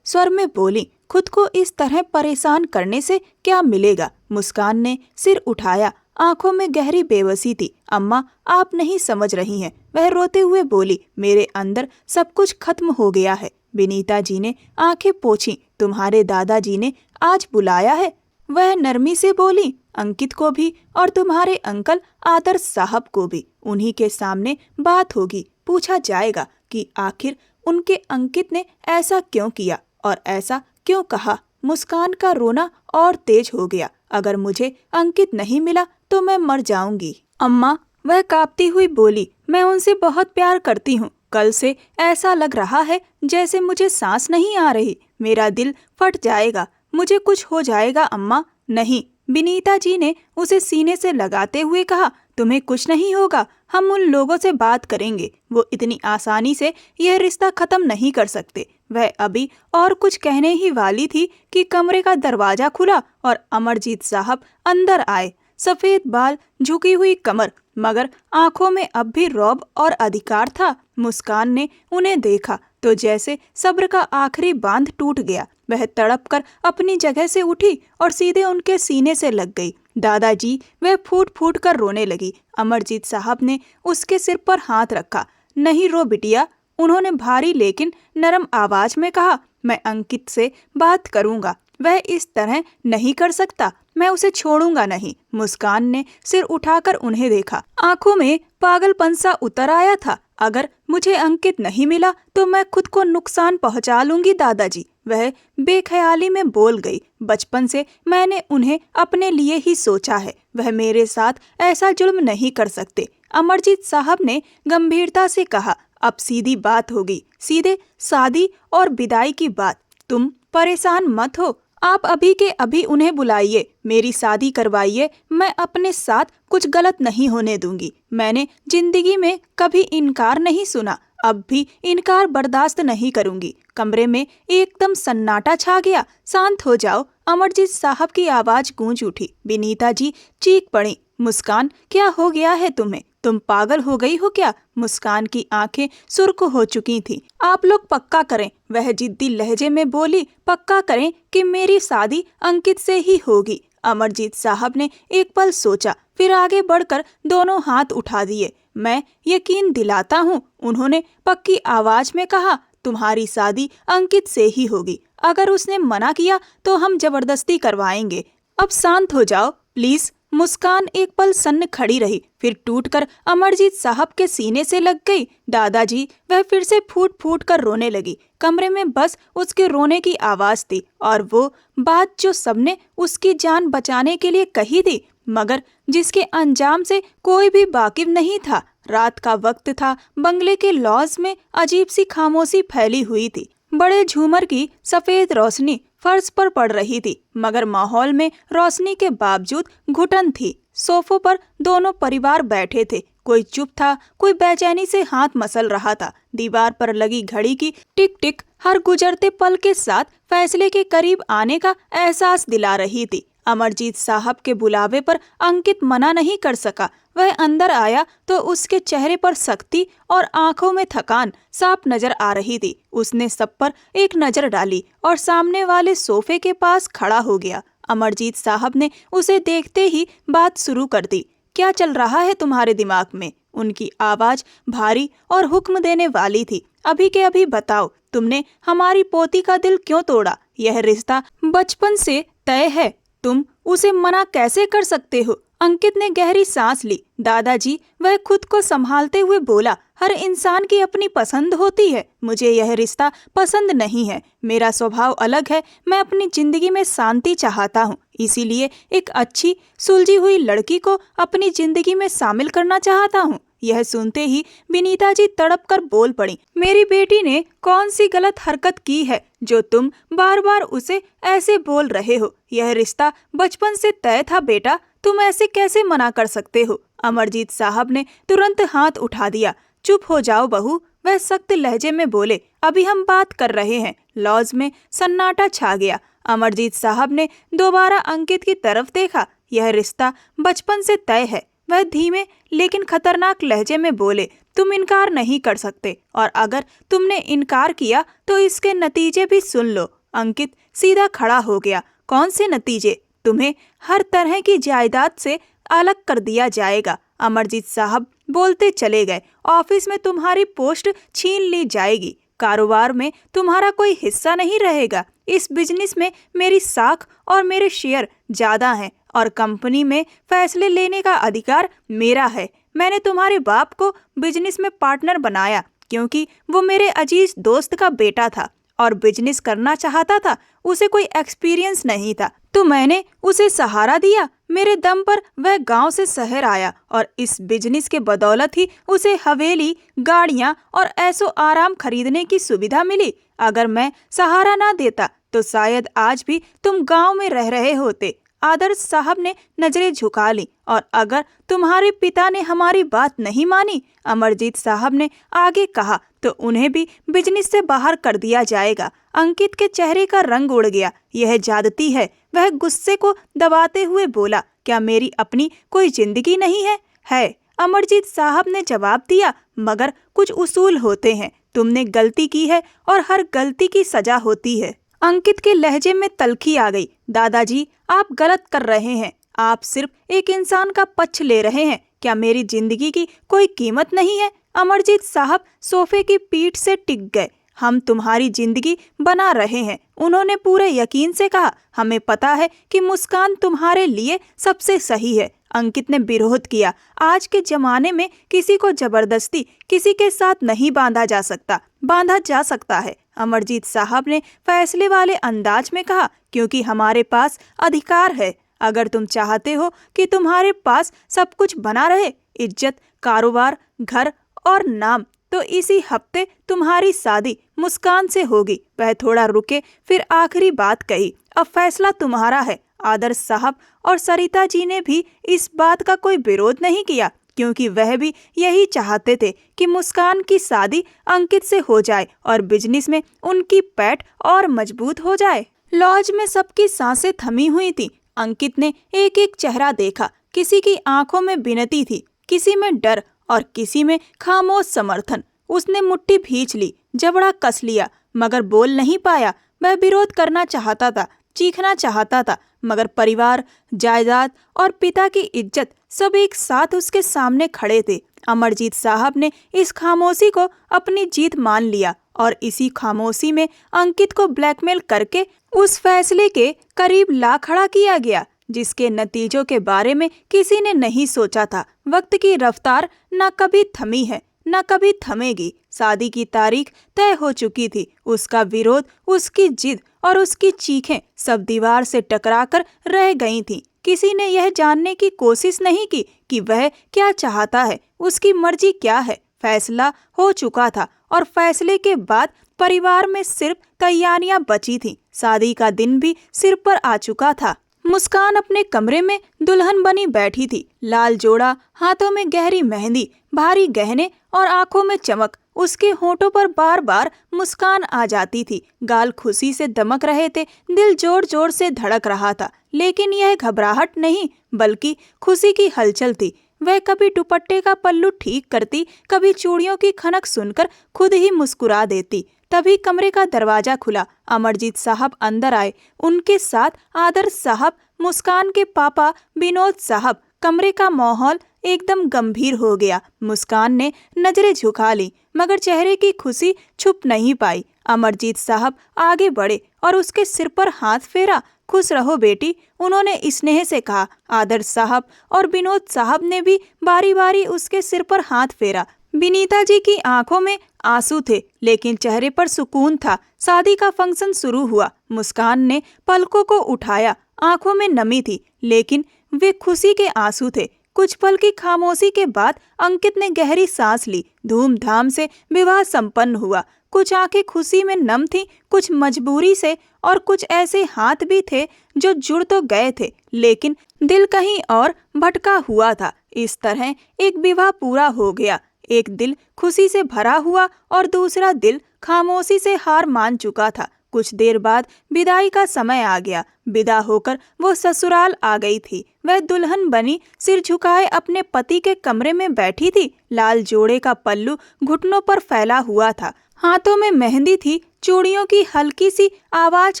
स्वर में बोली। खुद को इस तरह परेशान करने से क्या मिलेगा? मुस्कान ने सिर उठाया, आंखों में गहरी बेबसी थी। अम्मा, आप नहीं समझ रही हैं, वह रोते हुए बोली। मेरे अंदर सब कुछ खत्म हो गया है। विनीता जी ने आंखें पोंछी। तुम्हारे दादाजी ने आज बुलाया है, वह नरमी से बोली। अंकित को भी और तुम्हारे अंकल आदर्श साहब को भी। उन्हीं के सामने बात होगी, पूछा जाएगा कि आखिर उनके अंकित ने ऐसा क्यों किया और ऐसा क्यों कहा। मुस्कान का रोना और तेज हो गया। अगर मुझे अंकित नहीं मिला तो मैं मर जाऊंगी अम्मा, वह कांपती हुई बोली। मैं उनसे बहुत प्यार करती हूँ। कल से ऐसा लग रहा है जैसे मुझे सांस नहीं आ रही। मेरा दिल फट जाएगा, मुझे कुछ हो जाएगा अम्मा। नहीं, विनीता जी ने उसे सीने से लगाते हुए कहा। तुम्हें कुछ नहीं होगा, हम उन लोगों से बात करेंगे। वो इतनी आसानी से यह रिश्ता खत्म नहीं कर सकते। वह अभी और कुछ कहने ही वाली थी कि कमरे का दरवाजा खुला और अमरजीत साहब अंदर आए। सफेद बाल, झुकी हुई कमर, मगर आंखों में अब भी रौब और अधिकार था। मुस्कान ने उन्हें देखा तो जैसे सब्र का आखिरी बांध टूट गया। वह तड़प कर अपनी जगह से उठी और सीधे उनके सीने से लग गई। दादाजी, वह फूट फूट कर रोने लगी। अमरजीत साहब ने उसके सिर पर हाथ रखा। नहीं रो बिटिया, उन्होंने भारी लेकिन नरम आवाज में कहा। मैं अंकित से बात करूंगा, वह इस तरह नहीं कर सकता, मैं उसे छोड़ूंगा नहीं। मुस्कान ने सिर उठाकर उन्हें देखा, आंखों में पागलपन सा उतर आया था। अगर मुझे अंकित नहीं मिला तो मैं खुद को नुकसान पहुंचा लूंगी दादाजी, वह बेख्याली में बोल गई। बचपन से मैंने उन्हें अपने लिए ही सोचा है, वह मेरे साथ ऐसा जुल्म नहीं कर सकते। अमरजीत साहब ने गंभीरता से कहा। अब सीधी बात होगी, सीधे शादी और विदाई की बात। तुम परेशान मत हो, आप अभी के अभी उन्हें बुलाइए, मेरी शादी करवाइए। मैं अपने साथ कुछ गलत नहीं होने दूंगी। मैंने जिंदगी में कभी इनकार नहीं सुना, अब भी इनकार बर्दाश्त नहीं करूंगी। कमरे में एकदम सन्नाटा छा गया। शांत हो जाओ, अमरजीत साहब की आवाज गूंज उठी। विनीता जी चीख पड़ी। मुस्कान, क्या हो गया है तुम्हें? तुम पागल हो गई हो क्या? मुस्कान की आंखें सुर्ख हो चुकी थीं। आप लोग पक्का करें, वह जिद्दी लहजे में बोली। पक्का करें कि मेरी शादी अंकित से ही होगी। अमरजीत साहब ने एक पल सोचा, फिर आगे बढ़कर दोनों हाथ उठा दिए। मैं यकीन दिलाता हूँ, उन्होंने पक्की आवाज में कहा। तुम्हारी शादी अंकित से ही होगी। अगर उसने मना किया तो हम जबरदस्ती करवाएंगे। अब शांत हो जाओ प्लीज। मुस्कान एक पल सन्न खड़ी रही, फिर टूटकर अमरजीत साहब के सीने से लग गई। दादाजी, वह फिर से फूट फूट कर रोने लगी। कमरे में बस उसके रोने की आवाज थी और वो बात जो सबने उसकी जान बचाने के लिए कही थी, मगर जिसके अंजाम से कोई भी वाकिफ नहीं था। रात का वक्त था। बंगले के लॉज में अजीब सी खामोशी फैली हुई थी। बड़े झूमर की सफेद रोशनी फर्श पर पड़ रही थी, मगर माहौल में रोशनी के बावजूद घुटन थी। सोफों पर दोनों परिवार बैठे थे। कोई चुप था, कोई बेचैनी से हाथ मसल रहा था। दीवार पर लगी घड़ी की टिक टिक हर गुजरते पल के साथ फैसले के करीब आने का एहसास दिला रही थी। अमरजीत साहब के बुलावे पर अंकित मना नहीं कर सका। वह अंदर आया तो उसके चेहरे पर सख्ती और आंखों में थकान साफ नजर आ रही थी। उसने सब पर एक नजर डाली और सामने वाले सोफे के पास खड़ा हो गया। अमरजीत साहब ने उसे देखते ही बात शुरू कर दी। क्या चल रहा है तुम्हारे दिमाग में? उनकी आवाज भारी और हुक्म देने वाली थी। अभी के अभी बताओ, तुमने हमारी पोती का दिल क्यों तोड़ा? यह रिश्ता बचपन से तय है, तुम उसे मना कैसे कर सकते हो? अंकित ने गहरी सांस ली। दादाजी, वह खुद को संभालते हुए बोला। हर इंसान की अपनी पसंद होती है। मुझे यह रिश्ता पसंद नहीं है। मेरा स्वभाव अलग है। मैं अपनी जिंदगी में शांति चाहता हूँ, इसीलिए एक अच्छी सुलझी हुई लड़की को अपनी जिंदगी में शामिल करना चाहता हूँ। यह सुनते ही विनीता जी तड़प कर बोल पड़ी। मेरी बेटी ने कौन सी गलत हरकत की है जो तुम बार बार उसे ऐसे बोल रहे हो? यह रिश्ता बचपन से तय था बेटा, तुम ऐसे कैसे मना कर सकते हो? अमरजीत साहब ने तुरंत हाथ उठा दिया। चुप हो जाओ बहू, वह सख्त लहजे में बोले। अभी हम बात कर रहे हैं। लॉज में सन्नाटा छा गया। अमरजीत साहब ने दोबारा अंकित की तरफ देखा। यह रिश्ता बचपन से तय है। वह धीमे लेकिन खतरनाक लहजे में बोले, तुम इनकार नहीं कर सकते, और अगर तुमने इनकार किया तो इसके नतीजे भी सुन लो। अंकित सीधा खड़ा हो गया। कौन से नतीजे? तुम्हें हर तरह की जायदाद से अलग कर दिया जाएगा। अमरजीत साहब बोलते चले गए। ऑफिस में तुम्हारी पोस्ट छीन ली जाएगी। कारोबार में तुम्हारा कोई हिस्सा नहीं रहेगा। इस बिजनेस में मेरी साख और मेरे शेयर ज्यादा हैं और कंपनी में फैसले लेने का अधिकार मेरा है। मैंने तुम्हारे बाप को बिजनेस में पार्टनर बनाया क्योंकि वो मेरे अजीज दोस्त का बेटा था और बिजनेस करना चाहता था। उसे कोई एक्सपीरियंस नहीं था तो मैंने उसे सहारा दिया। मेरे दम पर वह गांव से शहर आया और इस बिजनेस के बदौलत ही उसे हवेली, गाड़ियां और ऐसो आराम खरीदने की सुविधा मिली। अगर मैं सहारा ना देता तो शायद आज भी तुम गांव में रह रहे होते। आदर्श साहब ने नजरें झुका ली। और अगर तुम्हारे पिता ने हमारी बात नहीं मानी, अमरजीत साहब ने आगे कहा, तो उन्हें भी बिजनेस से बाहर कर दिया जाएगा। अंकित के चेहरे का रंग उड़ गया। यह ज्यादती है। वह गुस्से को दबाते हुए बोला, क्या मेरी अपनी कोई जिंदगी नहीं है? है, अमरजीत साहब ने जवाब दिया, मगर कुछ उसूल होते हैं। तुमने गलती की है और हर गलती की सजा होती है। अंकित के लहजे में तल्खी आ गई। दादाजी, आप गलत कर रहे हैं। आप सिर्फ एक इंसान का पक्ष ले रहे हैं। क्या मेरी जिंदगी की कोई कीमत नहीं है? अमरजीत साहब सोफे की पीठ से टिक गए। हम तुम्हारी जिंदगी बना रहे हैं, उन्होंने पूरे यकीन से कहा। हमें पता है कि मुस्कान तुम्हारे लिए सबसे सही है। अंकित ने विरोध किया। आज के जमाने में किसी को जबरदस्ती किसी के साथ नहीं बांधा जा सकता। बांधा जा सकता है, अमरजीत साहब ने फैसले वाले अंदाज में कहा, क्योंकि हमारे पास अधिकार है। अगर तुम चाहते हो कि तुम्हारे पास सब कुछ बना रहे, इज्जत, कारोबार, घर और नाम, तो इसी हफ्ते तुम्हारी शादी मुस्कान से होगी। वह थोड़ा रुके, फिर आखिरी बात कही, अब फैसला तुम्हारा है। आदर्श साहब और सरिता जी ने भी इस बात का कोई विरोध नहीं किया, क्योंकि वह भी यही चाहते थे कि मुस्कान की शादी अंकित से हो जाए और बिजनेस में उनकी पैठ और मजबूत हो जाए। लॉज में सबकी सांसें थमी हुई थी। अंकित ने एक एक चेहरा देखा। किसी की आंखों में विनती थी, किसी में डर और किसी में खामोश समर्थन। उसने मुट्ठी भींच ली, जबड़ा कस लिया, मगर बोल नहीं पाया। वह विरोध करना चाहता था, चीखना चाहता था, मगर परिवार, जायदाद और पिता की इज्जत सब एक साथ उसके सामने खड़े थे। अमरजीत साहब ने इस खामोशी को अपनी जीत मान लिया और इसी खामोशी में अंकित को ब्लैकमेल करके उस फैसले के करीब ला खड़ा किया गया जिसके नतीजों के बारे में किसी ने नहीं सोचा था। वक्त की रफ्तार न कभी थमी है न कभी थमेगी। शादी की तारीख तय हो चुकी थी। उसका विरोध, उसकी जिद और उसकी चीखें सब दीवार से टकराकर रह गई थीं। किसी ने यह जानने की कोशिश नहीं की कि वह क्या चाहता है, उसकी मर्जी क्या है। फैसला हो चुका था और फैसले के बाद परिवार में सिर्फ तैयारियां बची थीं। शादी का दिन भी सिर पर आ चुका था। मुस्कान अपने कमरे में दुल्हन बनी बैठी थी। लाल जोड़ा, हाथों में गहरी मेहंदी, भारी गहने और आंखों में चमक। उसके होठों पर बार बार मुस्कान आ जाती थी। गाल खुशी से दमक रहे थे, दिल जोर जोर से धड़क रहा था। लेकिन यह घबराहट नहीं, बल्कि खुशी की हलचल थी। वह कभी दुपट्टे का पल्लू ठीक करती, कभी चूड़ियों की खनक सुनकर खुद ही मुस्कुरा देती। तभी कमरे का दरवाजा खुला। अमरजीत साहब अंदर आए, उनके साथ आदर्श साहब, मुस्कान के पापा विनोद साहब। कमरे का माहौल एकदम गंभीर हो गया। मुस्कान ने नजरें झुका ली, मगर चेहरे की खुशी छुप नहीं पाई। अमरजीत साहब आगे बढ़े और उसके सिर पर हाथ फेरा। खुश रहो बेटी, उन्होंने स्नेह से कहा। आदर्श साहब और विनोद साहब ने भी बारी बारी उसके सिर पर हाथ फेरा। विनीता जी की आंखों में आंसू थे, लेकिन चेहरे पर सुकून था। शादी का फंक्शन शुरू हुआ। मुस्कान ने पलकों को उठाया, आंखों में नमी थी, लेकिन वे खुशी के आंसू थे। कुछ पल की खामोशी के बाद अंकित ने गहरी सांस ली। धूमधाम से विवाह संपन्न हुआ। कुछ आंखें खुशी में नम थीं, कुछ मजबूरी से, और कुछ ऐसे हाथ भी थे जो जुड़ तो गए थे, लेकिन दिल कहीं और भटका हुआ था। इस तरह एक विवाह पूरा हो गया। एक दिल खुशी से भरा हुआ और दूसरा दिल खामोशी से हार मान चुका था। कुछ देर बाद विदाई का समय आ गया। विदा होकर वो ससुराल आ गई थी। वह दुल्हन बनी सिर झुकाए अपने पति के कमरे में बैठी थी। लाल जोड़े का पल्लू घुटनों पर फैला हुआ था, हाथों में मेहंदी थी, चूड़ियों की हल्की सी आवाज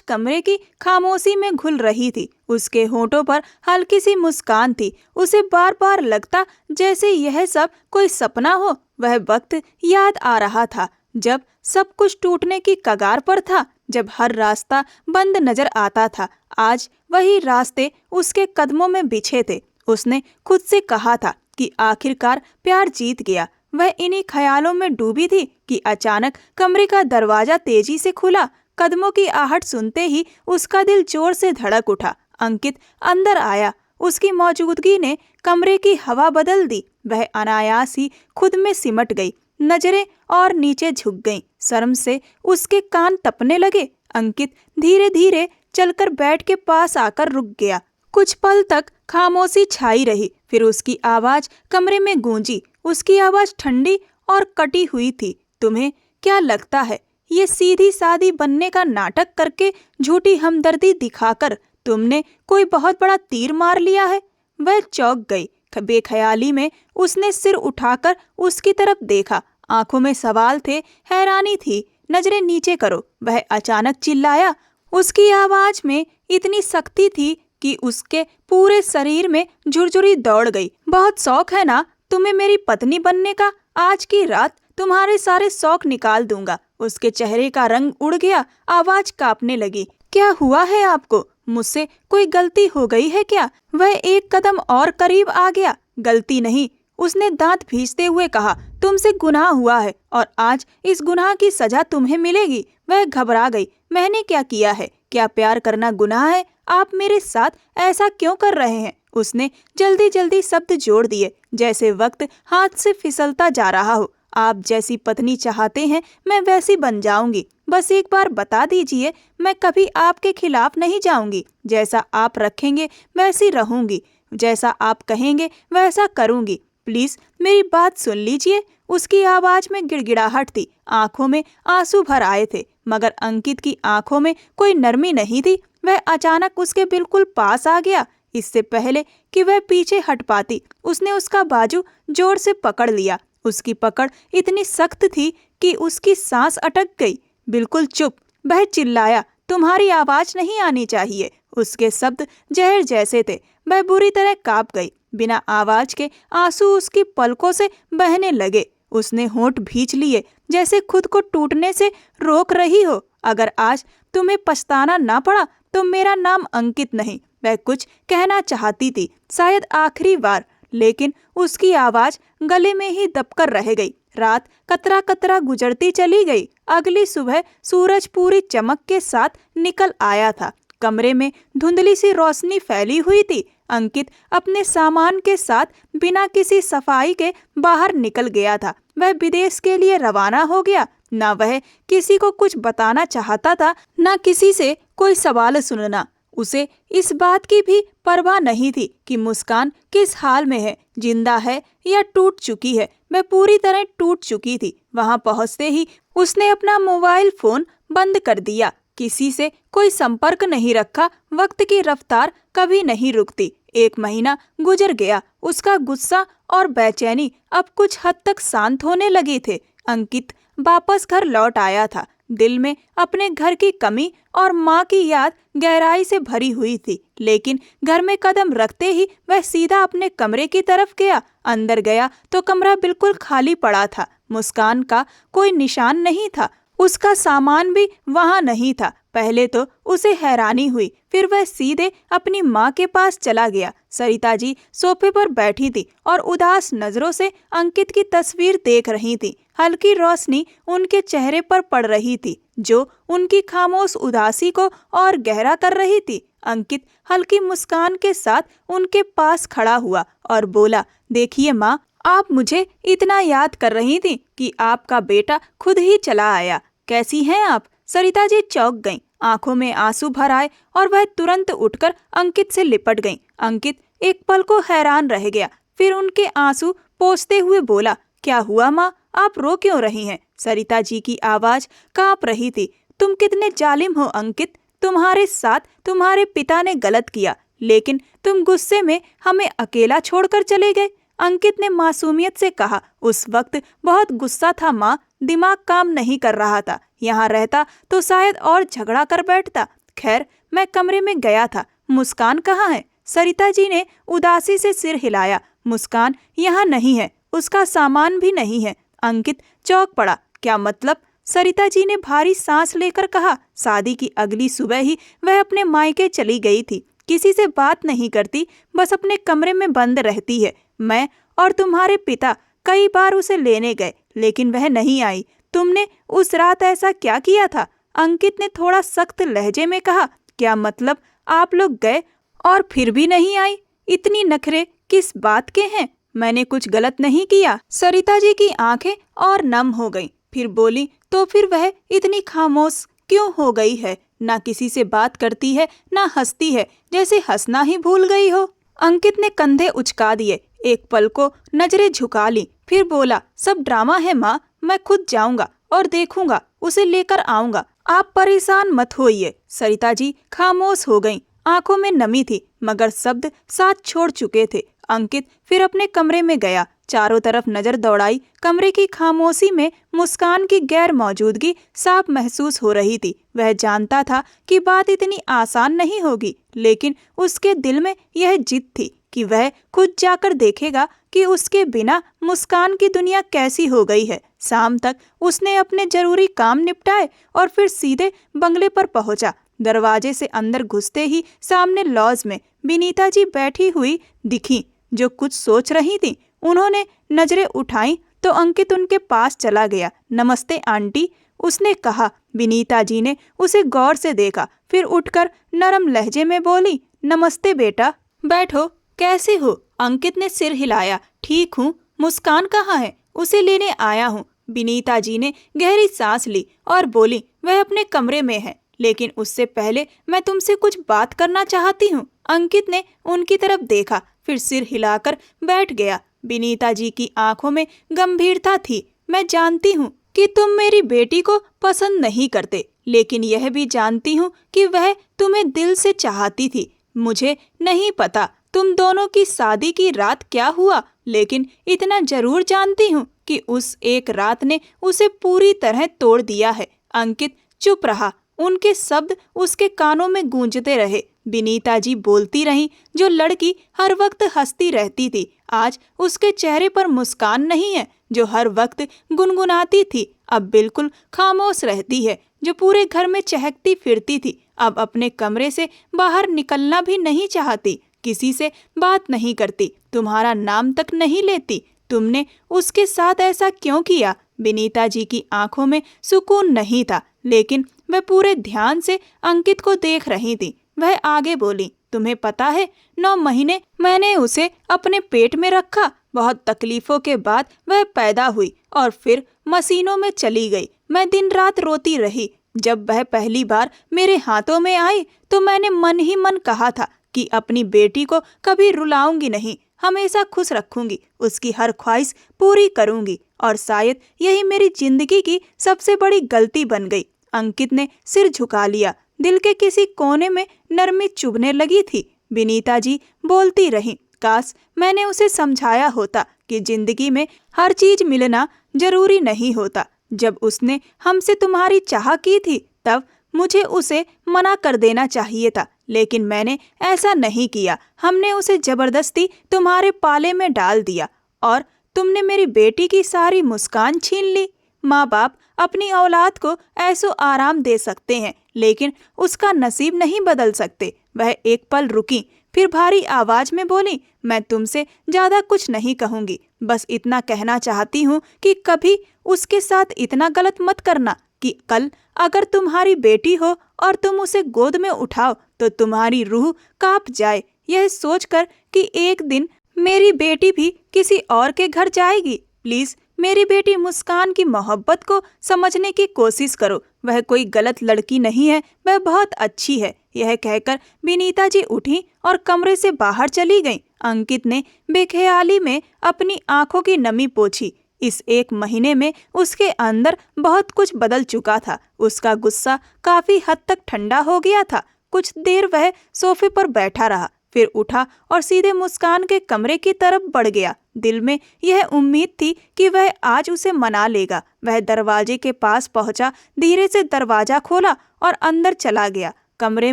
कमरे की खामोशी में घुल रही थी। उसके होठों पर हल्की सी मुस्कान थी। उसे बार बार लगता जैसे यह सब कोई सपना हो। वह वक्त याद आ रहा था जब सब कुछ टूटने की कगार पर था, जब हर रास्ता बंद नजर आता था। आज वही रास्ते उसके कदमों में बिछे थे। उसने खुद से कहा था कि आखिरकार प्यार जीत गया। वह इन्हीं ख्यालों में डूबी थी कि अचानक कमरे का दरवाजा तेजी से खुला। कदमों की आहट सुनते ही उसका दिल जोर से धड़क उठा। अंकित अंदर आया। उसकी मौजूदगी ने कमरे की हवा बदल दी। वह अनायास ही खुद में सिमट गई। नजरें और नीचे झुक गईं। शर्म से उसके कान तपने लगे। अंकित धीरे धीरे चलकर बेड के पास आकर रुक गया। कुछ पल तक खामोशी छाई रही। फिर उसकी आवाज कमरे में गूंजी। उसकी आवाज ठंडी और कटी हुई थी। तुम्हें क्या लगता है ये सीधी सादी बनने का नाटक करके, झूठी हमदर्दी दिखाकर तुमने कोई बहुत बड़ा तीर मार लिया है? वह चौंक गई। बेख्याली में उसने सिर उठाकर उसकी तरफ देखा। आंखों में सवाल थे, हैरानी थी। नजरें नीचे करो, वह अचानक चिल्लाया। उसकी आवाज में इतनी सख्ती थी कि उसके पूरे शरीर में झुरझुरी दौड़ गई। बहुत शौक है ना तुम्हें मेरी पत्नी बनने का? आज की रात तुम्हारे सारे शौक निकाल दूंगा। उसके चेहरे का रंग उड़ गया। आवाज कांपने लगी। क्या हुआ है आपको? मुझसे कोई गलती हो गई है क्या? वह एक कदम और करीब आ गया। गलती नहीं, उसने दांत भींचते हुए कहा। तुमसे गुनाह हुआ है और आज इस गुनाह की सजा तुम्हें मिलेगी। वह घबरा गई। मैंने क्या किया है? क्या प्यार करना गुनाह है? आप मेरे साथ ऐसा क्यों कर रहे हैं? उसने जल्दी जल्दी शब्द जोड़ दिए, जैसे वक्त हाथ से फिसलता जा रहा हो। आप जैसी पत्नी चाहते हैं मैं वैसी बन जाऊंगी। बस एक बार बता दीजिए, मैं कभी आपके खिलाफ नहीं जाऊंगी। जैसा आप रखेंगे वैसी रहूंगी। जैसा आप कहेंगे वैसा करूंगी। प्लीज मेरी बात सुन लीजिए। उसकी आवाज में गिड़गिड़ाहट थी। आंखों में आंसू भर आए थे, मगर अंकित की आंखों में कोई नरमी नहीं थी। वह अचानक उसके बिल्कुल पास आ गया। इससे पहले कि वह पीछे हट पाती, उसने उसका बाजू जोर से पकड़ लिया। उसकी पकड़ इतनी सख्त थी कि उसकी सांस अटक गई। बिल्कुल चुप, वह चिल्लाया। तुम्हारी आवाज नहीं आनी चाहिए। उसके शब्द जहर जैसे थे। वह बुरी तरह कांप गई। बिना आवाज के आंसू उसकी पलकों से बहने लगे। उसने होंठ भींच लिए, जैसे खुद को टूटने से रोक रही हो। अगर आज तुम्हें पछताना ना पड़ा तो मेरा नाम अंकित नहीं। वह कुछ कहना चाहती थी, शायद आखिरी बार, लेकिन उसकी आवाज गले में ही दबकर रह गई। रात कतरा कतरा गुजरती चली गई। अगली सुबह सूरज पूरी चमक के साथ निकल आया था। कमरे में धुंधली सी रोशनी फैली हुई थी। अंकित अपने सामान के साथ बिना किसी सफाई के बाहर निकल गया था। वह विदेश के लिए रवाना हो गया। न वह किसी को कुछ बताना चाहता था, न किसी से कोई सवाल सुनना। उसे इस बात की भी परवाह नहीं थी कि मुस्कान किस हाल में है, जिंदा है या टूट चुकी है। वह पूरी तरह टूट चुकी थी। वहां पहुंचते ही उसने अपना मोबाइल फोन बंद कर दिया। किसी से कोई संपर्क नहीं रखा। वक्त की रफ्तार कभी नहीं रुकती। 1 महीना गुजर गया। उसका गुस्सा और बेचैनी अब कुछ हद तक शांत होने लगे थे। अंकित वापस घर लौट आया था। दिल में अपने घर की कमी और माँ की याद गहराई से भरी हुई थी। लेकिन घर में कदम रखते ही वह सीधा अपने कमरे की तरफ गया। अंदर गया तो कमरा बिल्कुल खाली पड़ा था। मुस्कान का कोई निशान नहीं था। उसका सामान भी वहां नहीं था। पहले तो उसे हैरानी हुई, फिर वह सीधे अपनी माँ के पास चला गया। सरिता जी सोफे पर बैठी थी और उदास नजरों से अंकित की तस्वीर देख रही थी। हल्की रोशनी उनके चेहरे पर पड़ रही थी, जो उनकी खामोश उदासी को और गहरा कर रही थी। अंकित हल्की मुस्कान के साथ उनके पास खड़ा हुआ और बोला, देखिए माँ, आप मुझे इतना याद कर रही थी कि आपका बेटा खुद ही चला आया। कैसी हैं आप? सरिता जी चौंक गईं। आंखों में आंसू भर आए और वह तुरंत उठकर अंकित से लिपट गईं। अंकित एक पल को हैरान रह गया, फिर उनके आंसू पोंछते हुए बोला, क्या हुआ माँ, आप रो क्यों रही हैं? सरिता जी की आवाज कांप रही थी। तुम कितने जालिम हो अंकित, तुम्हारे साथ तुम्हारे पिता ने गलत किया, लेकिन तुम गुस्से में हमें अकेला छोड़कर चले गए। अंकित ने मासूमियत से कहा। उस वक्त बहुत गुस्सा था माँ, दिमाग काम नहीं कर रहा था। यहाँ रहता तो शायद और झगड़ा कर बैठता। खैर, मैं कमरे में गया था। मुस्कान कहाँ है? सरिता जी ने उदासी से सिर हिलाया। मुस्कान यहाँ नहीं है, उसका सामान भी नहीं है। अंकित चौंक पड़ा। क्या मतलब? सरिता जी ने भारी सांस लेकर कहा। शादी की अगली सुबह ही वह अपने मायके चली गई थी। किसी से बात नहीं करती, बस अपने कमरे में बंद रहती है। मैं और तुम्हारे पिता कई बार उसे लेने गए, लेकिन वह नहीं आई। तुमने उस रात ऐसा क्या किया था? अंकित ने थोड़ा सख्त लहजे में कहा। क्या मतलब? आप लोग गए और फिर भी नहीं आई? इतनी नखरे किस बात के हैं? मैंने कुछ गलत नहीं किया। सरिता जी की आंखें और नम हो गईं। फिर बोली, तो फिर वह इतनी खामोश क्यों हो गई है? ना किसी से बात करती है, ना हंसती है, जैसे हंसना ही भूल गई हो। अंकित ने कंधे उचका दिए, एक पल को नजरें झुका ली, फिर बोला, सब ड्रामा है माँ, मैं खुद जाऊंगा और देखूंगा, उसे लेकर आऊंगा। आप परेशान मत होइए। सरिता जी खामोश हो गईं। आंखों में नमी थी, मगर शब्द साथ छोड़ चुके थे। अंकित फिर अपने कमरे में गया। चारों तरफ नजर दौड़ाई। कमरे की खामोशी में मुस्कान की गैर मौजूदगी साफ महसूस हो रही थी। वह जानता था कि बात इतनी आसान नहीं होगी, लेकिन उसके दिल में यह जिद थी कि वह खुद जाकर देखेगा कि उसके बिना मुस्कान की दुनिया कैसी हो गई है। शाम तक उसने अपने जरूरी काम निपटाए और फिर सीधे बंगले पर पहुंचा। दरवाजे से अंदर घुसते ही सामने लॉज में विनीता जी बैठी हुई दिखी, जो कुछ सोच रही थी। उन्होंने नजरें उठाई तो अंकित उनके पास चला गया। नमस्ते आंटी, उसने कहा। विनीता जी ने उसे गौर से देखा, फिर उठकर नरम लहजे में बोली, नमस्ते बेटा, बैठो, कैसे हो? अंकित ने सिर हिलाया। ठीक हूँ। मुस्कान कहाँ है? उसे लेने आया हूँ। विनीता जी ने गहरी सांस ली और बोली, वह अपने कमरे में है, लेकिन उससे पहले मैं तुमसे कुछ बात करना चाहती हूँ। अंकित ने उनकी तरफ देखा, फिर सिर हिलाकर बैठ गया। विनीता जी की आंखों में गंभीरता थी। मैं जानती हूँ कि तुम मेरी बेटी को पसंद नहीं करते, लेकिन यह भी जानती हूँ कि वह तुम्हें दिल से चाहती थी। मुझे नहीं पता तुम दोनों की शादी की रात क्या हुआ, लेकिन इतना जरूर जानती हूँ कि उस एक रात ने उसे पूरी तरह तोड़ दिया है। अंकित चुप रहा। उनके शब्द उसके कानों में गूंजते रहे। विनीता जी बोलती रहीं। जो लड़की हर वक्त हंसती रहती थी, आज उसके चेहरे पर मुस्कान नहीं है। जो हर वक्त गुनगुनाती थी, अब बिल्कुल खामोश रहती है। जो पूरे घर में चहकती फिरती थी, अब अपने कमरे से बाहर निकलना भी नहीं चाहती, किसी से बात नहीं करती, तुम्हारा नाम तक नहीं लेती। तुमने उसके साथ ऐसा क्यों किया? विनीता जी की आंखों में सुकून नहीं था, लेकिन वह पूरे ध्यान से अंकित को देख रही थी। वह आगे बोली, तुम्हें पता है, 9 महीने मैंने उसे अपने पेट में रखा। बहुत तकलीफों के बाद वह पैदा हुई और फिर मशीनों में चली गई। मैं दिन रात रोती रही। जब वह पहली बार मेरे हाथों में आई तो मैंने मन ही मन कहा था कि अपनी बेटी को कभी रुलाऊंगी नहीं, हमेशा खुश रखूंगी, उसकी हर ख्वाहिश पूरी करूंगी। और शायद यही मेरी जिंदगी की सबसे बड़ी गलती बन गई। अंकित ने सिर झुका लिया। दिल के किसी कोने में नरमी चुभने लगी थी। विनीता जी बोलती रहीं, काश मैंने उसे समझाया होता कि जिंदगी में हर चीज मिलना जरूरी नहीं होता। जब उसने हमसे तुम्हारी चाह की थी, तब मुझे उसे मना कर देना चाहिए था, लेकिन मैंने ऐसा नहीं किया। हमने उसे जबरदस्ती तुम्हारे पाले में डाल दिया और तुमने मेरी बेटी की सारी मुस्कान छीन ली। माँ बाप अपनी औलाद को ऐसो आराम दे सकते हैं, लेकिन उसका नसीब नहीं बदल सकते। वह एक पल रुकी, फिर भारी आवाज में बोली, मैं तुमसे ज्यादा कुछ नहीं कहूंगी, बस इतना कहना चाहती हूँ कि कभी उसके साथ इतना गलत मत करना कि कल अगर तुम्हारी बेटी हो और तुम उसे गोद में उठाओ तो तुम्हारी रूह कांप जाए, यह सोचकर कि एक दिन मेरी बेटी भी किसी और के घर जाएगी। प्लीज मेरी बेटी मुस्कान की मोहब्बत को समझने की कोशिश करो। वह कोई गलत लड़की नहीं है, वह बहुत अच्छी है। यह कहकर विनीता जी उठी और कमरे से बाहर चली गईं। अंकित ने बेख्याली में अपनी आंखों की नमी पोंछी। इस 1 महीने में उसके अंदर बहुत कुछ बदल चुका था। उसका गुस्सा काफी हद तक ठंडा हो गया था। कुछ देर वह सोफे पर बैठा रहा, फिर उठा और सीधे मुस्कान के कमरे की तरफ बढ़ गया। दिल में यह उम्मीद थी कि वह आज उसे मना लेगा। वह दरवाजे के पास पहुंचा, धीरे से दरवाजा खोला और अंदर चला गया। कमरे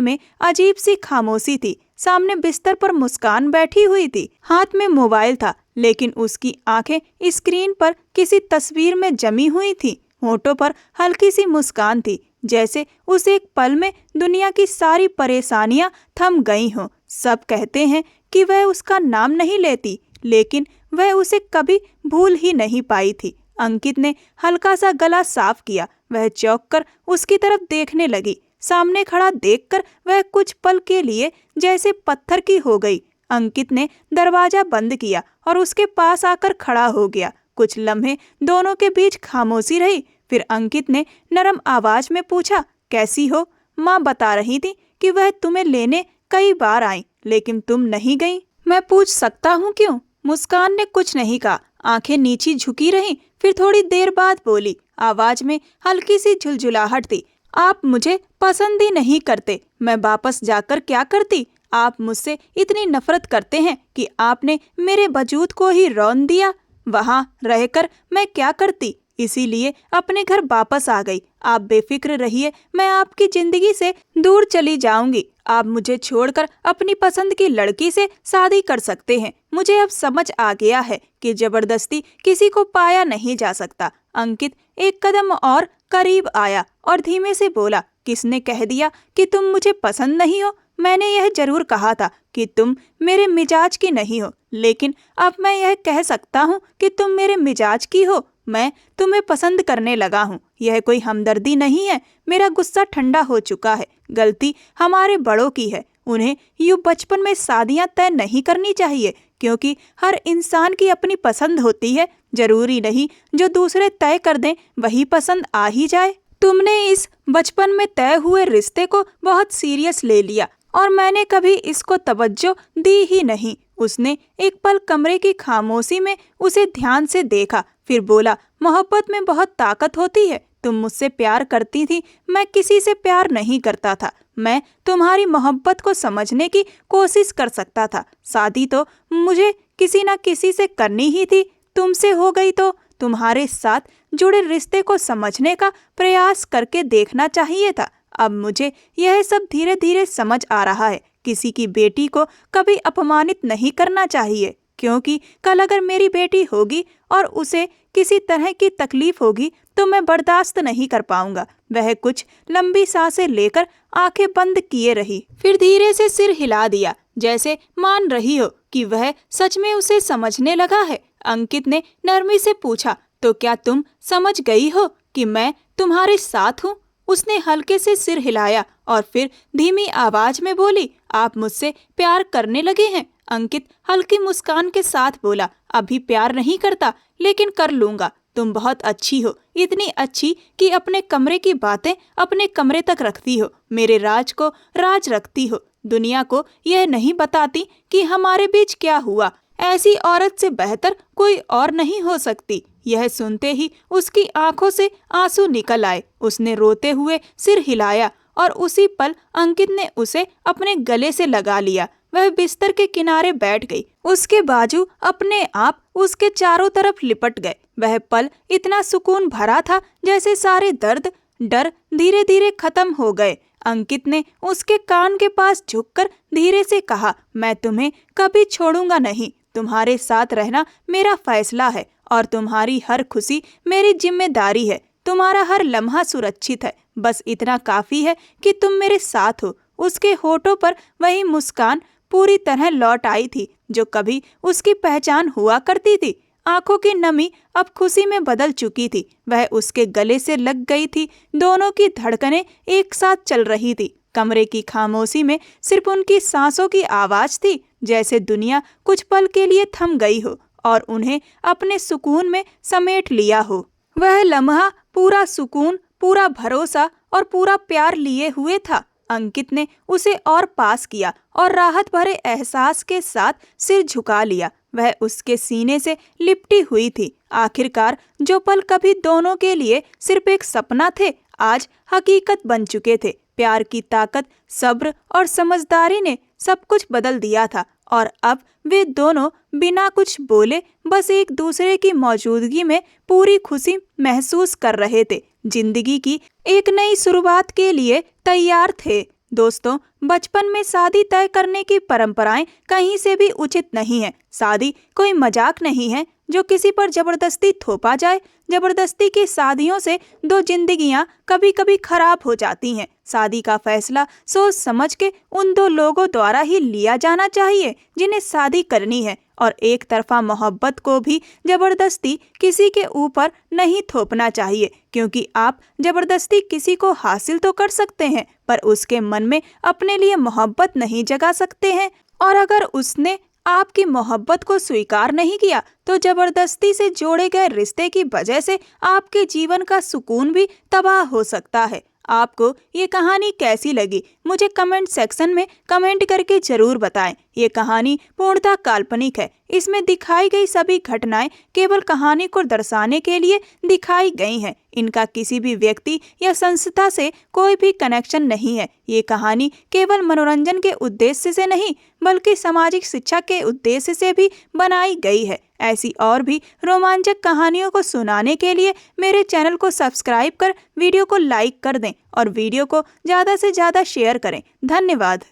में अजीब सी खामोशी थी। सामने बिस्तर पर मुस्कान बैठी हुई थी। हाथ में मोबाइल था, लेकिन उसकी आंखें स्क्रीन पर किसी तस्वीर में जमी हुई थी। होठों पर हल्की सी मुस्कान थी, जैसे उस एक पल में दुनिया की सारी परेशानियां थम गई हों। सब कहते हैं कि वह उसका नाम नहीं लेती, लेकिन वह उसे कभी भूल ही नहीं पाई थी। अंकित ने हल्का सा गला साफ किया। वह चौंक कर उसकी तरफ देखने लगी। सामने खड़ा देखकर वह कुछ पल के लिए जैसे पत्थर की हो गई। अंकित ने दरवाजा बंद किया और उसके पास आकर खड़ा हो गया। कुछ लम्हे दोनों के बीच खामोशी रही। फिर अंकित ने नरम आवाज में पूछा, कैसी हो? माँ बता रही थी कि वह तुम्हें लेने कई बार आई, लेकिन तुम नहीं गई। मैं पूछ सकता हूँ क्यों? मुस्कान ने कुछ नहीं कहा, आंखें नीची झुकी रहीं। फिर थोड़ी देर बाद बोली, आवाज में हल्की सी झुलझुलाहट थी, आप मुझे पसंद ही नहीं करते। मैं वापस जाकर क्या करती? आप मुझसे इतनी नफरत करते हैं कि आपने मेरे वजूद को ही रौंद दिया। वहाँ रहकर मैं क्या करती? इसीलिए अपने घर वापस आ गई। आप बेफिक्र रहिए, मैं आपकी जिंदगी से दूर चली जाऊंगी। आप मुझे छोड़कर अपनी पसंद की लड़की से शादी कर सकते हैं। मुझे अब समझ आ गया है कि जबरदस्ती किसी को पाया नहीं जा सकता। अंकित एक कदम और करीब आया और धीमे से बोला, किसने कह दिया कि तुम मुझे पसंद नहीं हो? मैंने यह जरूर कहा था कि तुम मेरे मिजाज की नहीं हो, लेकिन अब मैं यह कह सकता हूँ कि तुम मेरे मिजाज की हो। मैं तुम्हें पसंद करने लगा हूँ। यह कोई हमदर्दी नहीं है। मेरा गुस्सा ठंडा हो चुका है। गलती हमारे बड़ों की है। उन्हें यूं बचपन में शादियां तय नहीं करनी चाहिए, क्योंकि हर इंसान की अपनी पसंद होती है। जरूरी नहीं जो दूसरे तय कर दें वही पसंद आ ही जाए। तुमने इस बचपन में तय हुए रिश्ते को बहुत सीरियस ले लिया और मैंने कभी इसको तवज्जो दी ही नहीं। उसने एक पल कमरे की खामोशी में उसे ध्यान से देखा, फिर बोला, मोहब्बत में बहुत ताकत होती है। तुम मुझसे प्यार करती थी, मैं किसी से प्यार नहीं करता था। मैं तुम्हारी मोहब्बत को समझने की कोशिश कर सकता था। शादी तो मुझे किसी न किसी से करनी ही थी। तुमसे हो गई तो तुम्हारे साथ जुड़े रिश्ते को समझने का प्रयास करके देखना चाहिए था। अब मुझे यह सब धीरे धीरे समझ आ रहा है। किसी की बेटी को कभी अपमानित नहीं करना चाहिए, क्योंकि कल अगर मेरी बेटी होगी और उसे किसी तरह की तकलीफ होगी तो मैं बर्दाश्त नहीं कर पाऊंगा। वह कुछ लंबी सांसें लेकर आंखें बंद किए रही, फिर धीरे से सिर हिला दिया, जैसे मान रही हो कि वह सच में उसे समझने लगा है। अंकित ने नरमी से पूछा, तो क्या तुम समझ गई हो कि मैं तुम्हारे साथ हूँ? उसने हल्के से सिर हिलाया और फिर धीमी आवाज में बोली, आप मुझसे प्यार करने लगे हैं? अंकित हल्की मुस्कान के साथ बोला, अभी प्यार नहीं करता, लेकिन कर लूंगा। तुम बहुत अच्छी हो, इतनी अच्छी कि अपने कमरे की बातें अपने कमरे तक रखती हो, मेरे राज को राज रखती हो, दुनिया को यह नहीं बताती कि हमारे बीच क्या हुआ। ऐसी औरत से बेहतर कोई और नहीं हो सकती। यह सुनते ही उसकी आंखों से आंसू निकल आए। उसने रोते हुए सिर हिलाया और उसी पल अंकित ने उसे अपने गले से लगा लिया। वह बिस्तर के किनारे बैठ गई। उसके बाजू अपने आप उसके चारों तरफ लिपट गए। वह पल इतना सुकून भरा था जैसे सारे दर्द डर धीरे धीरे खत्म हो गए। अंकित ने उसके कान के पास झुककर धीरे से कहा, मैं तुम्हें कभी छोड़ूंगा नहीं। तुम्हारे साथ रहना मेरा फैसला है और तुम्हारी हर खुशी मेरी जिम्मेदारी है। तुम्हारा हर लम्हा सुरक्षित है। बस इतना काफी है कि तुम मेरे साथ हो। उसके होठों पर वही मुस्कान पूरी तरह लौट आई थी जो कभी उसकी पहचान हुआ करती थी। आंखों की नमी अब खुशी में बदल चुकी थी। वह उसके गले से लग गई थी। दोनों की धड़कनें एक साथ चल रही थी। कमरे की खामोशी में सिर्फ उनकी सांसों की आवाज थी, जैसे दुनिया कुछ पल के लिए थम गई हो और उन्हें अपने सुकून में समेट लिया हो। वह लम्हा पूरा सुकून, पूरा भरोसा और पूरा प्यार लिए हुए था। अंकित ने उसे और पास किया और राहत भरे एहसास के साथ सिर झुका लिया। वह उसके सीने से लिपटी हुई थी। आखिरकार जो पल कभी दोनों के लिए सिर्फ एक सपना थे, आज हकीकत बन चुके थे। प्यार की ताकत, सब्र और समझदारी ने सब कुछ बदल दिया था और अब वे दोनों बिना कुछ बोले बस एक दूसरे की मौजूदगी में पूरी खुशी महसूस कर रहे थे। जिंदगी की एक नई शुरुआत के लिए तैयार थे। दोस्तों, बचपन में शादी तय करने की परंपराएं कहीं से भी उचित नहीं है। शादी कोई मजाक नहीं है जो किसी पर जबरदस्ती थोपा जाए। जबरदस्ती की शादियों से दो जिंदगियां कभी कभी खराब हो जाती हैं। शादी का फैसला सोच समझ के उन दो लोगों द्वारा ही लिया जाना चाहिए जिन्हें शादी करनी है, और एक तरफा मोहब्बत को भी जबरदस्ती किसी के ऊपर नहीं थोपना चाहिए, क्योंकि आप जबरदस्ती किसी को हासिल तो कर सकते हैं पर उसके मन में अपने लिए मोहब्बत नहीं जगा सकते हैं। और अगर उसने आपकी मोहब्बत को स्वीकार नहीं किया तो जबरदस्ती से जोड़े गए रिश्ते की वजह से आपके जीवन का सुकून भी तबाह हो सकता है। आपको ये कहानी कैसी लगी मुझे कमेंट सेक्शन में कमेंट करके जरूर बताएं। ये कहानी पूर्णतः काल्पनिक है। इसमें दिखाई गई सभी घटनाएं केवल कहानी को दर्शाने के लिए दिखाई गई हैं। इनका किसी भी व्यक्ति या संस्था से कोई भी कनेक्शन नहीं है। ये कहानी केवल मनोरंजन के उद्देश्य से नहीं बल्कि सामाजिक शिक्षा के उद्देश्य से भी बनाई गई है। ऐसी और भी रोमांचक कहानियों को सुनाने के लिए मेरे चैनल को सब्सक्राइब कर वीडियो को लाइक कर दें और वीडियो को ज़्यादा से ज़्यादा शेयर करें। धन्यवाद।